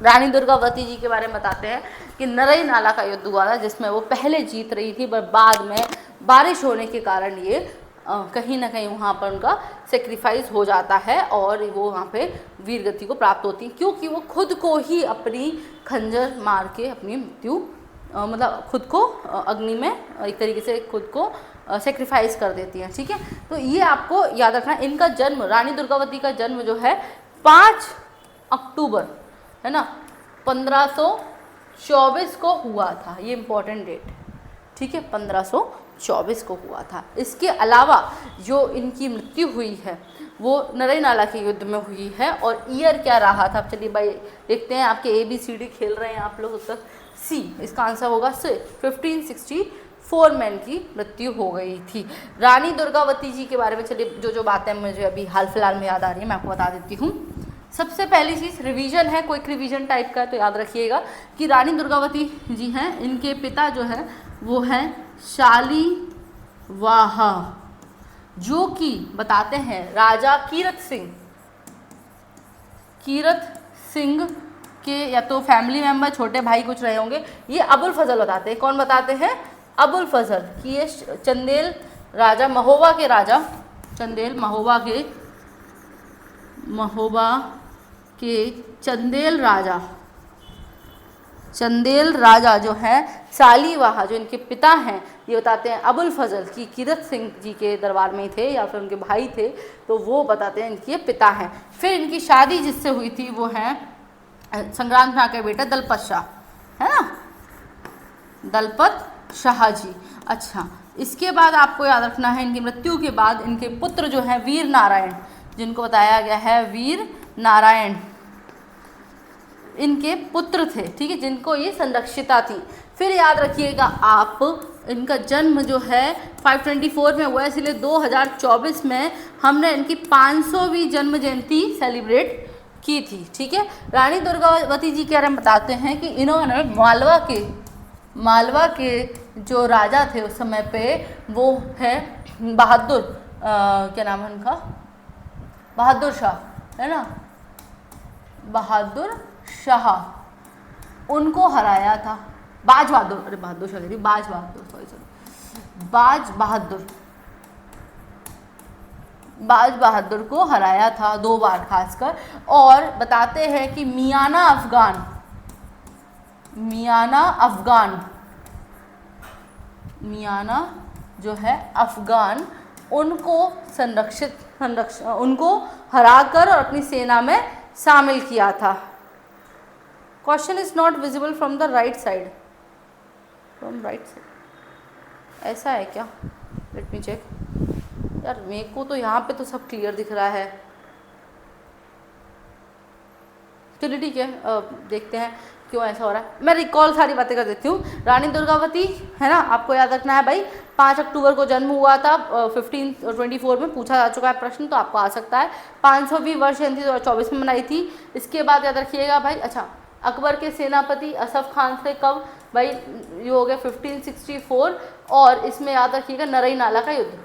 रानी दुर्गावती जी के बारे में बताते हैं कि नरई नाला का युद्ध हुआ था जिसमें वो पहले जीत रही थी, पर बाद में बारिश होने के कारण ये कहीं ना कहीं वहाँ पर उनका सेक्रीफाइस हो जाता है और वो वहाँ पे वीर गति को प्राप्त होती है, क्योंकि वो खुद को ही अपनी खंजर मार के अपनी मृत्यु मतलब खुद को अग्नि में एक तरीके से खुद को सेक्रीफाइस कर देती हैं। ठीक है, तो ये आपको याद रखना। इनका जन्म, रानी दुर्गावती का जन्म जो है 5 अक्टूबर, है ना, 1524 को हुआ था, ये इम्पोर्टेंट डेट। ठीक है, 1524 को हुआ था। इसके अलावा जो इनकी मृत्यु हुई है वो नरई नाला के युद्ध में हुई है। और ईयर क्या रहा था, चलिए भाई देखते हैं, आपके ABCD खेल रहे हैं आप लोग तब तक। सी, इसका आंसर होगा सी, 1564 में इनकी मृत्यु हो गई थी। रानी दुर्गावती जी के बारे में चलिए जो बातें मुझे अभी हाल फिलहाल में याद आ रही है मैं आपको बता देती हूँ। सबसे पहली चीज़ रिवीजन है, क्विक रिवीजन टाइप का, तो याद रखिएगा कि रानी दुर्गावती जी हैं, इनके पिता जो है वो हैं शालीवाह, जो कि बताते हैं राजा कीरत सिंह के या तो फैमिली मेंबर, छोटे भाई कुछ रहे होंगे। ये अबुल फजल बताते हैं, कौन बताते हैं, अबुल फजल, कि ये चंदेल राजा, महोबा के राजा, चंदेल महोबा के चंदेल राजा जो हैं शालीवाह, जो इनके पिता हैं, ये बताते हैं अबुल फजल की कीरत सिंह जी के दरबार में थे या फिर उनके भाई थे, तो वो बताते हैं इनके पिता हैं। फिर इनकी शादी जिससे हुई थी वो हैं संग्राम शाह के बेटा दलपत शाह, है ना, दलपत शाह जी। अच्छा, इसके बाद आपको याद रखना है इनकी मृत्यु के बाद इनके पुत्र जो हैं वीर नारायण, जिनको बताया गया है वीर नारायण, इनके पुत्र थे। ठीक है, जिनको ये संरक्षिता थी। फिर याद रखिएगा आप, इनका जन्म जो है 524 में हुआ है, इसलिए 2024 में हमने इनकी 500वीं जन्म जयंती सेलिब्रेट की थी। ठीक है, रानी दुर्गावती जी के बारे में बताते हैं कि इन्होंने मालवा के जो राजा थे उस समय पे, वो है बहादुर, क्या नाम है उनका, बहादुर शाह, है ना, बहादुर शाह, उनको हराया था। बाज बहादुर, अरे बहादुर शाह कह बाज बहादुर, सॉरी, बाज बहादुर को हराया था 2 बार खासकर। और बताते हैं कि मियाना जो है अफगान, उनको हराकर और अपनी सेना में शामिल किया था। Question is not visible from the right side, ऐसा है क्या, लेट मी चेक। यार मेरे को तो यहाँ पे तो सब क्लियर दिख रहा है। चलिए ठीक है, देखते हैं क्यों ऐसा हो रहा है। मैं रिकॉल सारी बातें कर देती हूँ। रानी दुर्गावती, है ना, आपको याद रखना है भाई, 5 अक्टूबर को जन्म हुआ था, 1524 में पूछा जा चुका है प्रश्न, तो आपको आ सकता है। 500वीं वर्ष जयंती 2024 में मनाई थी। इसके बाद याद रखिएगा भाई, अच्छा, अकबर के सेनापति असफ खान से कब भाई, ये हो गया 1564। और इसमें याद रखिएगा नरई नाला का युद्ध,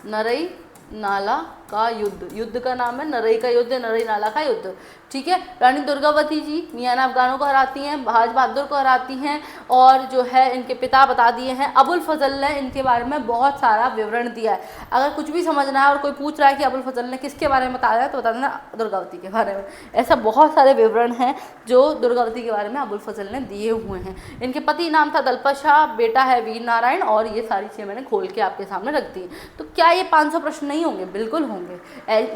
नरई नाला का युद्ध का नाम है नरई का युद्ध, नरई नाला का युद्ध। ठीक है, रानी दुर्गावती जी मियाना अफगानों को हराती हैं, बाज बहादुर को हराती हैं, और जो है इनके पिता बता दिए हैं। अबुल फजल ने इनके बारे में बहुत सारा विवरण दिया है। अगर कुछ भी समझना है और कोई पूछ रहा है कि अबुल फजल ने किसके बारे में बताया है, तो बता देना दुर्गावती के बारे में। ऐसा बहुत सारे विवरण हैं जो दुर्गावती के बारे में अबुल फजल ने दिए हुए हैं। इनके पति नाम था दलपत शाह, बेटा है वीर नारायण, और ये सारी चीज़ें मैंने खोल के आपके सामने रख दी। तो क्या ये 500 प्रश्न नहीं होंगे? बिल्कुल होंगे।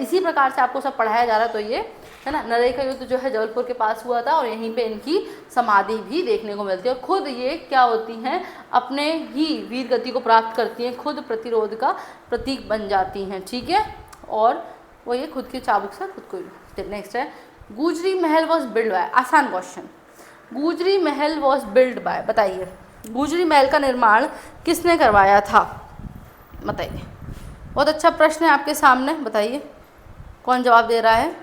इसी प्रकार से आपको सब पढ़ाया जा रहा है। तो ये है ना, नरई का युद्ध जो है जबलपुर के पास हुआ था और यहीं पे इनकी समाधि भी देखने को मिलती है। और खुद ये क्या होती हैं, अपने ही वीर गति को प्राप्त करती हैं, खुद प्रतिरोध का प्रतीक बन जाती हैं। ठीक है, और वो ये खुद की चाबुक से खुद को। नेक्स्ट है, गुजरी महल वॉज बिल्ड बाय, आसान क्वेश्चन, गुजरी महल वॉज बिल्ड बाय, बताइए गुजरी महल का निर्माण किसने करवाया था, बताइए। बहुत अच्छा प्रश्न है आपके सामने, बताइए कौन जवाब दे रहा है।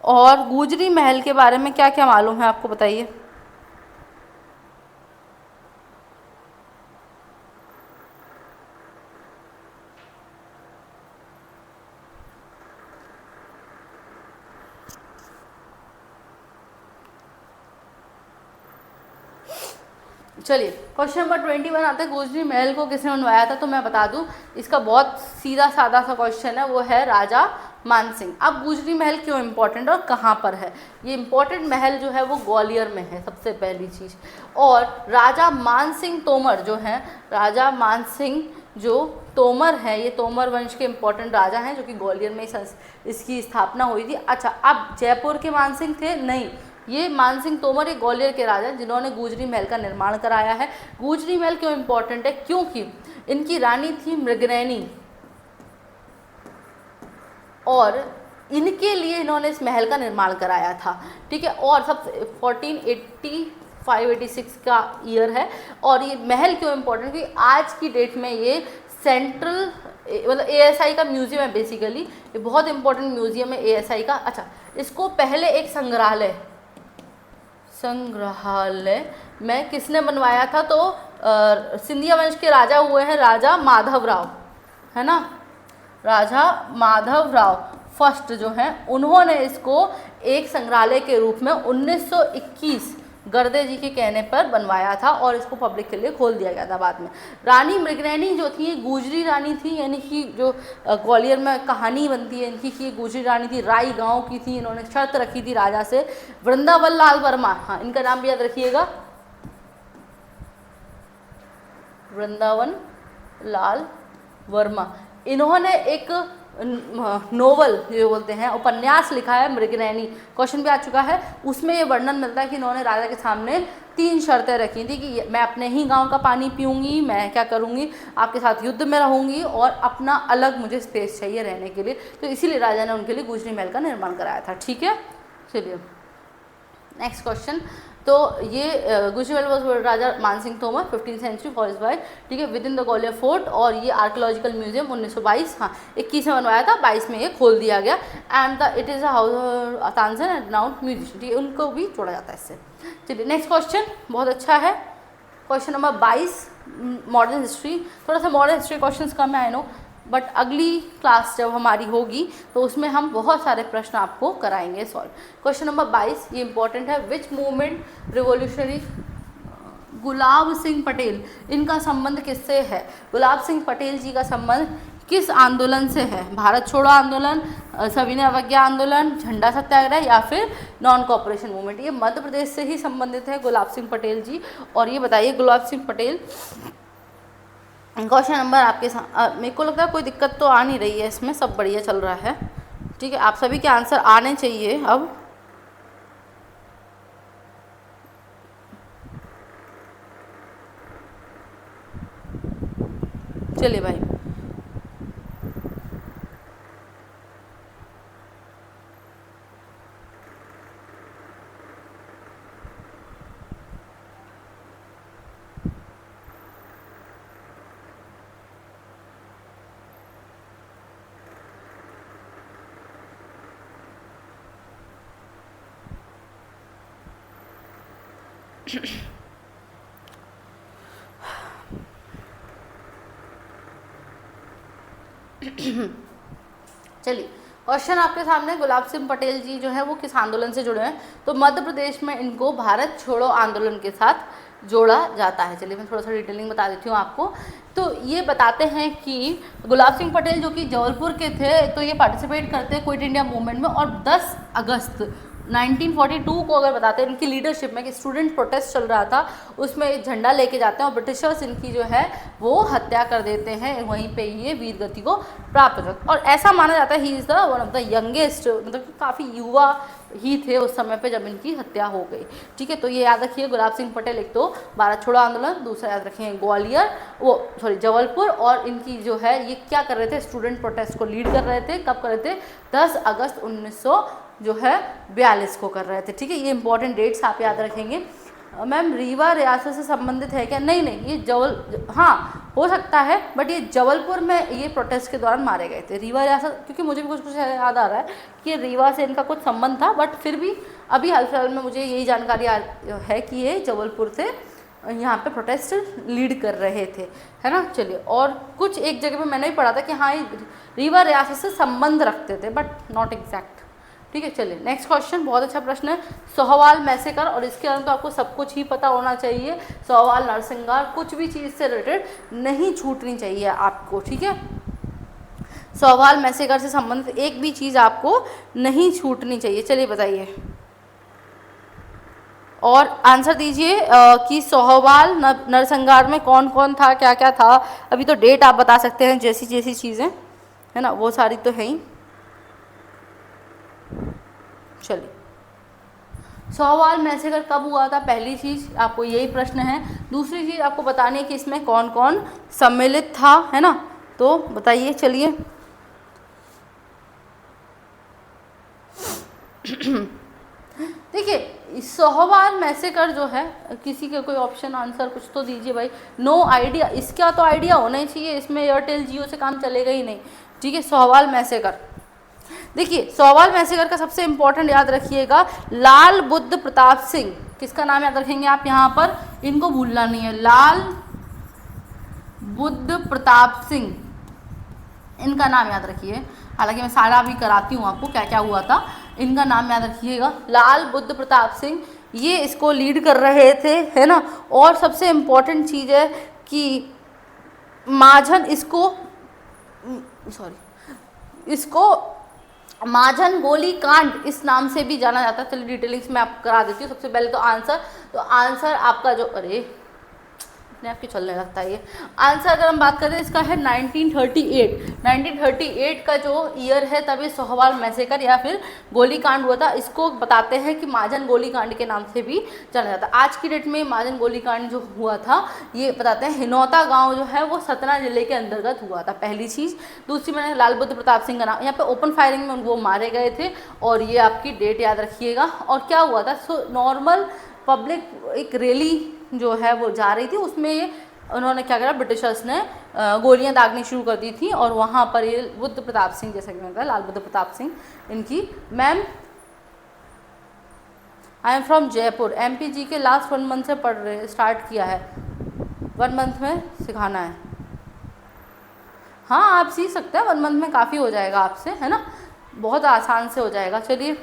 और गुजरी महल के बारे में क्या क्या मालूम है आपको, बताइए। चलिए क्वेश्चन नंबर 21 आता है, गुजरी महल को किसने बनवाया था। तो मैं बता दूं, इसका बहुत सीधा साधा सा क्वेश्चन है, वो है राजा मानसिंह। अब गुजरी महल क्यों इम्पोर्टेंट और कहाँ पर है, ये इम्पोर्टेंट महल जो है वो ग्वालियर में है, सबसे पहली चीज़। और राजा मानसिंह तोमर जो हैं, राजा मानसिंह जो तोमर हैं, ये तोमर वंश के इम्पोर्टेंट राजा हैं, जो कि ग्वालियर में इसकी स्थापना हुई थी। अच्छा, अब जयपुर के मानसिंह थे, नहीं, ये मानसिंह तोमर, ये ग्वालियर के राजा जिन्होंने गुजरी महल का निर्माण कराया है। गुजरी महल क्यों इम्पोर्टेंट है, क्योंकि इनकी रानी थी मृगनयनी और इनके लिए इन्होंने इस महल का निर्माण कराया था। ठीक है, और सब 1485-86 का ईयर है। और ये महल क्यों इम्पोर्टेंट, क्योंकि आज की डेट में ये सेंट्रल मतलब ASI का म्यूजियम है, बेसिकली ये बहुत इंपॉर्टेंट म्यूजियम है ASI का। अच्छा, इसको पहले एक संग्रहालय में किसने बनवाया था, तो सिंधिया वंश के राजा हुए हैं राजा माधवराव, है ना, राजा माधवराव फर्स्ट जो हैं, उन्होंने इसको एक संग्रहालय के रूप में 1921 गर्दे जी के कहने पर बनवाया था और इसको पब्लिक के लिए खोल दिया गया था बाद में। रानी मृगनयनी जो थी, गुजरी रानी थी, यानी कि जो ग्वालियर में कहानी बनती है इनकी कि गुजरी रानी थी, राई गांव की थी। इन्होंने शर्त रखी थी राजा से, वृंदावन लाल वर्मा, हाँ इनका नाम भी याद रखिएगा, वृंदावन लाल वर्मा। इन्होंने एक नोवेल जो बोलते हैं उपन्यास लिखा है मृगनयनी, क्वेश्चन भी आ चुका है, उसमें ये वर्णन मिलता है कि इन्होंने राजा के सामने 3 शर्तें रखी थी कि मैं अपने ही गांव का पानी पीऊंगी, मैं क्या करूंगी, आपके साथ युद्ध में रहूंगी और अपना अलग मुझे स्पेस चाहिए रहने के लिए। तो इसीलिए राजा ने उनके लिए गुजरी महल का निर्माण कराया था। ठीक है, चलिए नेक्स्ट क्वेश्चन। तो ये Gujari Mahal was Raja Mansingh Tomar 15th century for by, ठीक है, within the Gwalior fort. और ये आर्कोलॉजिकल म्यूजियम 1922, हाँ 21 में बनवाया था, 22 में ये खोल दिया गया। And the it is a Tansen and renowned musician, ठीक है, उनको भी जोड़ा जाता है इससे। चलिए नेक्स्ट क्वेश्चन बहुत अच्छा है, क्वेश्चन नंबर 22, मॉडर्न हिस्ट्री। थोड़ा सा मॉडर्न हिस्ट्री क्वेश्चन कम है आई नो, बट अगली क्लास जब हमारी होगी तो उसमें हम बहुत सारे प्रश्न आपको कराएंगे सॉल्व। क्वेश्चन नंबर 22 ये इंपॉर्टेंट है, विच मूवमेंट रिवॉल्यूशनरी, गुलाब सिंह पटेल, इनका संबंध किससे है, गुलाब सिंह पटेल जी का संबंध किस आंदोलन से है, भारत छोड़ो आंदोलन, सविनय अवज्ञा आंदोलन, झंडा सत्याग्रह या फिर नॉन कॉपरेशन मूवमेंट। ये मध्य प्रदेश से ही संबंधित है गुलाब सिंह पटेल जी। और ये बताइए गुलाब सिंह पटेल, क्वेश्चन नंबर आपके साथ, मेरे को लगता है कोई दिक्कत तो आ नहीं रही है इसमें, सब बढ़िया चल रहा है। ठीक है, आप सभी के आंसर आने चाहिए अब। चलिए भाई, चलिए क्वेश्चन आपके सामने, गुलाब सिंह पटेल जी जो है वो किस आंदोलन से जुड़े हैं, तो मध्य प्रदेश में इनको भारत छोड़ो आंदोलन के साथ जोड़ा जाता है। चलिए मैं थोड़ा सा डिटेलिंग बता देती हूँ आपको। तो ये बताते हैं कि गुलाब सिंह पटेल जो कि जबलपुर के थे, तो ये पार्टिसिपेट करते हैं क्विट इंडिया मूवमेंट में, और 10 अगस्त 1942 को अगर बताते हैं इनकी लीडरशिप में कि स्टूडेंट प्रोटेस्ट चल रहा था, उसमें एक झंडा लेके जाते हैं और ब्रिटिशर्स इनकी जो है वो हत्या कर देते हैं, वहीं पे ये वीर गति को प्राप्त होता है। और ऐसा माना जाता है he is the one of the youngest, मतलब काफ़ी युवा ही थे उस समय पे जब इनकी हत्या हो गई। ठीक है, तो ये याद रखिए, गुलाब सिंह पटेल एक तो भारत छोड़ो आंदोलन, दूसरा याद रखिए ग्वालियर जबलपुर, और इनकी जो है ये क्या कर रहे थे, स्टूडेंट प्रोटेस्ट को लीड कर रहे थे। कब कर रहे थे, 10 अगस्त 1942 को कर रहे थे। ठीक है, ये इंपॉर्टेंट डेट्स आप याद रखेंगे। मैम रीवा रियासत से संबंधित है क्या? नहीं, ये हाँ हो सकता है, बट ये जबलपुर में ये प्रोटेस्ट के दौरान मारे गए थे। रीवा रियासत, क्योंकि मुझे भी कुछ याद आ रहा है कि रीवा से इनका कुछ संबंध था, बट फिर भी अभी हाल फिलहाल में मुझे यही जानकारी है कि ये जबलपुर से यहाँ पे प्रोटेस्ट लीड कर रहे थे, है ना। चलिए, और कुछ एक जगह पे मैंने भी पढ़ा था कि हाँ ये रीवा रियासत से संबंध रखते थे, बट नॉट एग्जैक्ट। ठीक है, चलिए नेक्स्ट क्वेश्चन, बहुत अच्छा प्रश्न है, सोहवाल मैसेकर, और इसके अंदर तो आपको सब कुछ ही पता होना चाहिए। सोहवाल नरसंहार, कुछ भी चीज़ से रिलेटेड नहीं छूटनी चाहिए आपको। ठीक है, सोहवाल मैसेकर से संबंधित एक भी चीज़ आपको नहीं छूटनी चाहिए। चलिए बताइए और आंसर दीजिए कि सोहवाल नरसंहार में कौन कौन था, क्या क्या था। अभी तो डेट आप बता सकते हैं, जैसी जैसी चीज़ें है ना वो सारी तो है ही। चलिए, सोहवाल मैसेकर कब हुआ था, पहली चीज़ आपको यही प्रश्न है। दूसरी चीज़ आपको बतानी है कि इसमें कौन कौन सम्मिलित था, है ना, तो बताइए। चलिए देखिए, सोहवाल मैसेकर जो है, किसी का कोई ऑप्शन आंसर कुछ तो दीजिए भाई। नो आइडिया, इसका तो आइडिया होना ही चाहिए, इसमें एयरटेल जियो से काम चलेगा ही नहीं। ठीक है, सोहवाल मैसेकर, देखिए सोहवाल मैसेकर का सबसे इंपॉर्टेंट याद रखिएगा, लाल बुद्ध प्रताप सिंह, किसका नाम याद रखेंगे आप यहाँ पर, इनको भूलना नहीं है, लाल बुद्ध प्रताप सिंह, इनका नाम याद रखिए। हालांकि मैं सारा भी कराती हूँ आपको क्या क्या हुआ था, इनका नाम याद रखिएगा, लाल बुद्ध प्रताप सिंह, ये इसको लीड कर रहे थे, है ना। और सबसे इम्पोर्टेंट चीज़ है कि माझन इसको माझन गोली कांड इस नाम से भी जाना जाता है। चलिए डिटेलिंग्स में आप करा देती हूँ। सबसे पहले तो आंसर आपका जो, अरे अपने आप की चलने लगता है ये आंसर, अगर हम बात करें इसका है 1938 का जो ईयर है, तभी सोहवाल मैसेकर या फिर गोलीकांड हुआ था। इसको बताते हैं कि महाजन गोलीकांड के नाम से भी जाना जाता है। आज की डेट में महाजन गोलीकांड जो हुआ था, ये बताते हैं हिनौता गांव जो है वो सतना जिले के अंतर्गत हुआ था, पहली चीज़। दूसरी मैंने लाल बुद्ध प्रताप सिंह का नाम, यहाँ पे ओपन फायरिंग में वो मारे गए थे, और ये आपकी डेट याद रखिएगा। और क्या हुआ था, नॉर्मल पब्लिक एक रैली जो है वो जा रही थी, उसमें ये उन्होंने क्या करा, ब्रिटिशर्स ने गोलियां दागनी शुरू कर दी थी, और वहाँ पर ये बुद्ध प्रताप सिंह, जैसा कि मैंने कहा लाल बुद्ध प्रताप सिंह इनकी। Ma'am I am from Jaipur, MPG के लास्ट 1 मंथ से पढ़ रहे, स्टार्ट किया है, 1 मंथ में सिखाना है। हाँ आप सीख सकते हैं, 1 मंथ में काफ़ी हो जाएगा आपसे, है ना, बहुत आसान से हो जाएगा। चलिए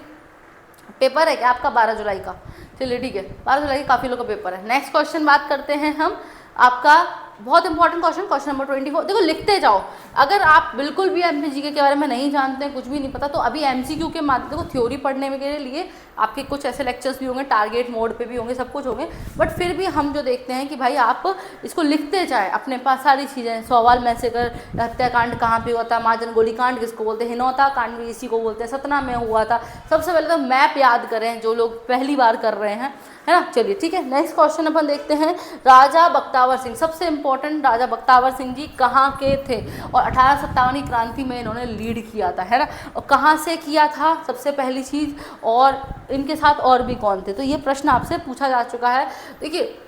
पेपर है क्या आपका 12 जुलाई का, चलिए ठीक है, 12 जुलाई का काफ़ी लोग का पेपर है। नेक्स्ट क्वेश्चन बात करते हैं हम, आपका बहुत इंपॉर्टेंट क्वेश्चन नंबर 24। देखो लिखते जाओ, अगर आप बिल्कुल भी MPG के बारे में नहीं जानते हैं, कुछ भी नहीं पता, तो अभी MCQ के माध्यम, देखो थ्योरी पढ़ने के लिए आपके कुछ ऐसे लेक्चर्स भी होंगे, टारगेट मोड पे भी होंगे, सब कुछ होंगे, बट फिर भी हम जो देखते हैं कि भाई आप इसको लिखते जाए, अपने पास सारी चीज़ें, सोहवाल मैसेकर हत्याकांड कहाँ पे हुआ था, महाजन गोलीकांड किसको बोलते हैं, हिनौता कांड भी इसी को बोलते हैं, सतना में हुआ था। सबसे पहले तो मैप याद करें जो लोग पहली बार कर रहे हैं, है ना। चलिए ठीक है, नेक्स्ट क्वेश्चन अपन देखते हैं, राजा बख्तावर सिंह, सबसे इंपॉर्टेंट, राजा बख्तावर सिंह जी कहाँ के थे, और 1857 की क्रांति में इन्होंने लीड किया था, है ना, और कहाँ से किया था सबसे पहली चीज़, और इनके साथ और भी कौन थे, तो ये प्रश्न आपसे पूछा जा चुका है। देखिए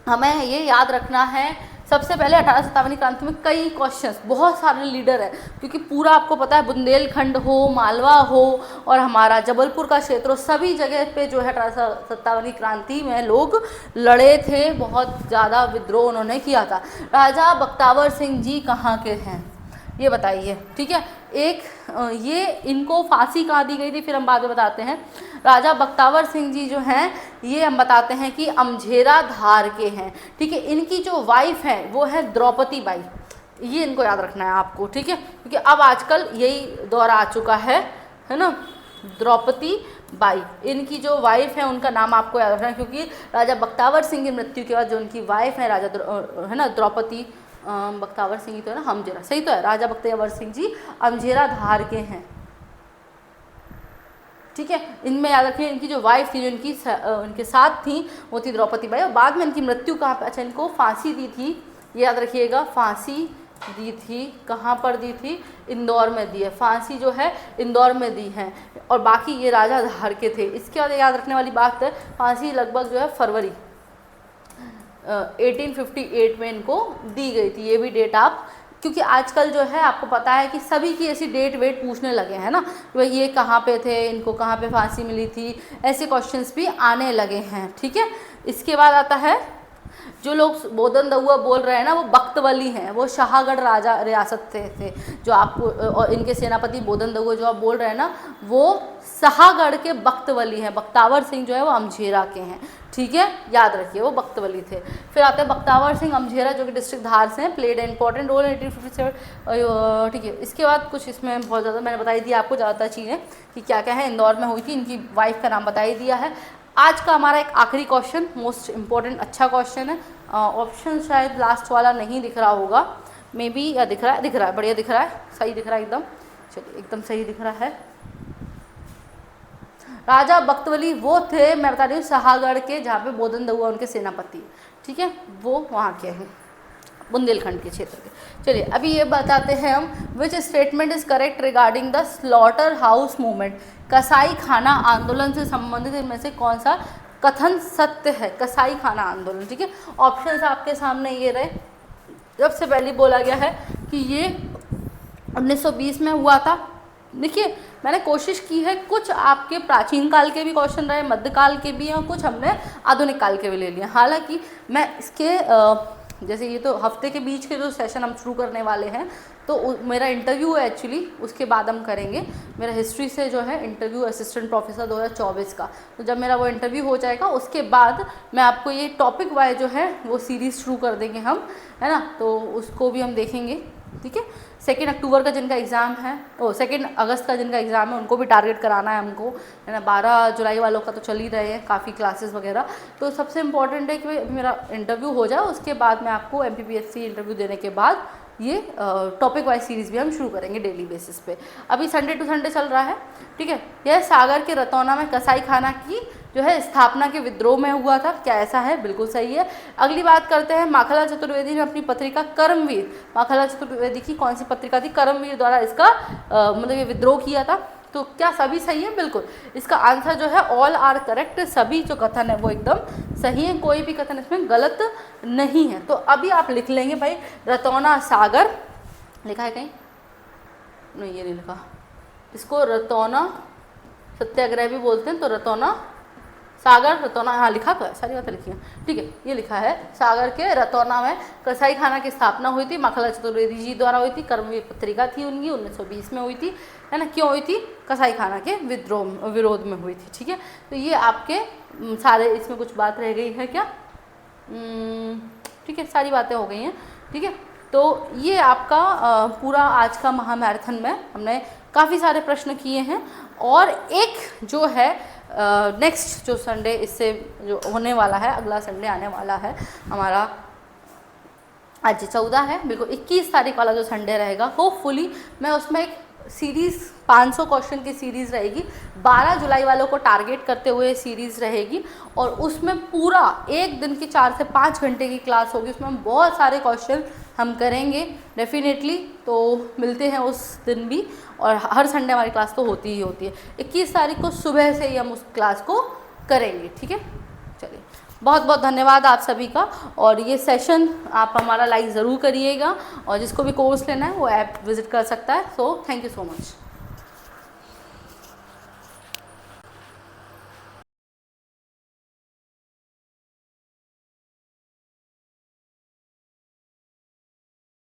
हमें ये याद रखना है, सबसे पहले 1857 की क्रांति में कई क्वेश्चंस, बहुत सारे लीडर हैं, क्योंकि पूरा आपको पता है बुंदेलखंड हो, मालवा हो, और हमारा जबलपुर का क्षेत्र हो, सभी जगह पे जो है 1857 की क्रांति में लोग लड़े थे, बहुत ज़्यादा विद्रोह उन्होंने किया था। राजा बख्तावर सिंह जी कहाँ के हैं ये बताइए, ठीक है। एक ये इनको फांसी कहाँ दी गई थी, फिर हम बाद में बताते हैं। राजा बख्तावर सिंह जी जो हैं, ये हम बताते हैं कि अमझेरा धार के हैं, ठीक है। इनकी जो वाइफ है वो है द्रौपदी बाई, ये इनको याद रखना है आपको, ठीक है, क्योंकि अब आजकल यही दौर आ चुका है ना, द्रौपदी बाई। इनकी जो वाइफ है उनका नाम आपको याद रखना है, क्योंकि राजा बख्तावर सिंह की मृत्यु के बाद जो उनकी वाइफ है है ना द्रौपदी बख्तावर सिंह ही तो है ना, अमझेरा, सही तो है, राजा बख्तावर सिंह जी अमझेरा धार के हैं, ठीक है। इनमें याद रखिए इनकी जो वाइफ थी जो उनके साथ थी वो थी द्रौपदी बाई। और बाद में इनकी मृत्यु कहाँ पे, अच्छा इनको फांसी दी थी, ये याद रखिएगा, फांसी दी थी, कहाँ पर दी थी, इंदौर में दी है, फांसी जो है इंदौर में दी है। और बाकी ये राजा धार के थे। इसके बाद याद रखने वाली बात है, फांसी लगभग जो है फरवरी 1858 में इनको दी गई थी। ये भी डेट आप, क्योंकि आजकल जो है आपको पता है कि सभी की ऐसी डेट वेट पूछने लगे हैं ना, तो ये कहाँ पे थे, इनको कहाँ पे फांसी मिली थी, ऐसे क्वेश्चंस भी आने लगे हैं, ठीक है। इसके बाद आता है जो लोग बोदन दउआ बोल रहे हैं ना, वो बख्तवली हैं, वो शाहगढ़ राजा रियासत थे जो आपको, और इनके सेनापति बोदन दउआ जो आप बोल रहे हैं ना, वो शाहगढ़ के बख्तवली हैं। बख्तावर सिंह जो है वो अमझेरा के हैं, ठीक है, याद रखिए वो बख्तवली थे। फिर आते हैं बख्तावर सिंह अमझेरा जो कि डिस्ट्रिक्ट धार से हैं, प्लेड एन इंपॉर्टेंट रोल 1857, ठीक है। इसके बाद कुछ इसमें बहुत ज़्यादा मैंने बताई दी आपको ज़्यादातर चीज़ें कि क्या क्या है, इंदौर में हुई थी, इनकी वाइफ का नाम बताई दिया है। आज का हमारा एक आखिरी क्वेश्चन, मोस्ट इम्पॉर्टेंट अच्छा क्वेश्चन है, ऑप्शन शायद लास्ट वाला नहीं दिख रहा होगा, मे बी, या दिख रहा है, दिख रहा है, बढ़िया दिख रहा है, सही दिख रहा है एकदम, चलिए एकदम सही दिख रहा है। राजा बख्तवली वो थे, मैं बता रही हूँ, शाहगढ़ के, जहाँ पे बोदन दउआ उनके सेनापति, ठीक है, वो वहाँ के हैं, बुंदेलखंड के क्षेत्र के। चलिए अभी ये बताते हैं हम, which statement is correct regarding the slaughter house movement, कसाई खाना आंदोलन से संबंधित इनमें से कौन सा कथन सत्य है, कसाई खाना आंदोलन, ठीक है। ऑप्शंस आपके सामने ये रहे। सबसे पहले बोला गया है कि ये 1920 में हुआ था। देखिए मैंने कोशिश की है, कुछ आपके प्राचीन काल के भी क्वेश्चन रहे, मध्यकाल के भी, और कुछ हमने आधुनिक काल के भी ले लिए। हालांकि मैं इसके जैसे ये तो हफ्ते के बीच के जो सेशन हम शुरू करने वाले हैं, तो मेरा इंटरव्यू है एक्चुअली, उसके बाद हम करेंगे मेरा हिस्ट्री से जो है इंटरव्यू असिस्टेंट प्रोफेसर 2024 का। तो जब मेरा वो इंटरव्यू हो जाएगा उसके बाद मैं आपको ये टॉपिक वाइज जो है वो सीरीज़ शुरू कर देंगे हम, है ना, तो उसको भी हम देखेंगे, ठीक है। 2 अक्टूबर का जिनका एग्ज़ाम है, 2 अगस्त का जिनका एग्ज़ाम है, उनको भी टारगेट कराना है हमको, है ना। 12 जुलाई वालों का तो चल ही रहे हैं काफ़ी क्लासेस वगैरह। तो सबसे इम्पॉर्टेंट है कि मेरा इंटरव्यू हो जाए, उसके बाद मैं आपको MPPSC इंटरव्यू देने के बाद ये टॉपिक वाइज सीरीज़ भी हम शुरू करेंगे डेली बेसिस पे। अभी संडे टू संडे चल रहा है, ठीक है। यह सागर के रतौना में कसाई खाना की जो है स्थापना के विद्रोह में हुआ था, क्या ऐसा है? बिल्कुल सही है। अगली बात करते हैं, माखनलाल चतुर्वेदी ने अपनी पत्रिका कर्मवीर, माखनलाल चतुर्वेदी की कौन सी पत्रिका थी? कर्मवीर द्वारा इसका मतलब ये विद्रोह किया था। तो क्या सभी सही है? बिल्कुल। इसका आंसर जो है ऑल आर करेक्ट, सभी जो कथन है वो एकदम सही है, कोई भी कथन इसमें गलत नहीं है। तो अभी आप लिख लेंगे भाई, रतौना सागर लिखा है कहीं? नहीं, ये नहीं लिखा। इसको रतौना सत्याग्रह भी बोलते हैं, तो रतौना सागर रतौना, हाँ लिखा तो है, सारी बातें लिखी हैं, ठीक है। ये लिखा है सागर के रतौना में कसाई खाना की स्थापना हुई थी, माखनलाल चतुर्वेदी जी द्वारा हुई थी। कर्मवीर पत्रिका थी उनकी, 1920 में हुई थी, है ना। क्यों हुई थी? कसाई खाना के विरोध में हुई थी, ठीक है। तो ये आपके सारे, इसमें कुछ बात रह गई है क्या? ठीक है, सारी बातें हो गई हैं, ठीक है। तो ये आपका पूरा आज का महामैराथन में हमने काफ़ी सारे प्रश्न किए हैं। और एक जो है नेक्स्ट जो संडे इससे जो होने वाला है, अगला संडे आने वाला है हमारा, आज 14 है, बिल्कुल 21 तारीख वाला जो संडे रहेगा, होपफुली मैं उसमें एक सीरीज़ 500 क्वेश्चन की सीरीज़ रहेगी, 12 जुलाई वालों को टारगेट करते हुए सीरीज़ रहेगी। और उसमें पूरा एक दिन की 4 से 5 घंटे की क्लास होगी, उसमें हम बहुत सारे क्वेश्चन हम करेंगे डेफिनेटली। तो मिलते हैं उस दिन भी, और हर संडे हमारी क्लास तो होती ही होती है। 21 तारीख को सुबह से ही हम उस क्लास को करेंगे, ठीक है। चलिए, बहुत बहुत धन्यवाद आप सभी का। और ये सेशन आप हमारा लाइक ज़रूर करिएगा, और जिसको भी कोर्स लेना है वो ऐप विज़िट कर सकता है। So thank you so much.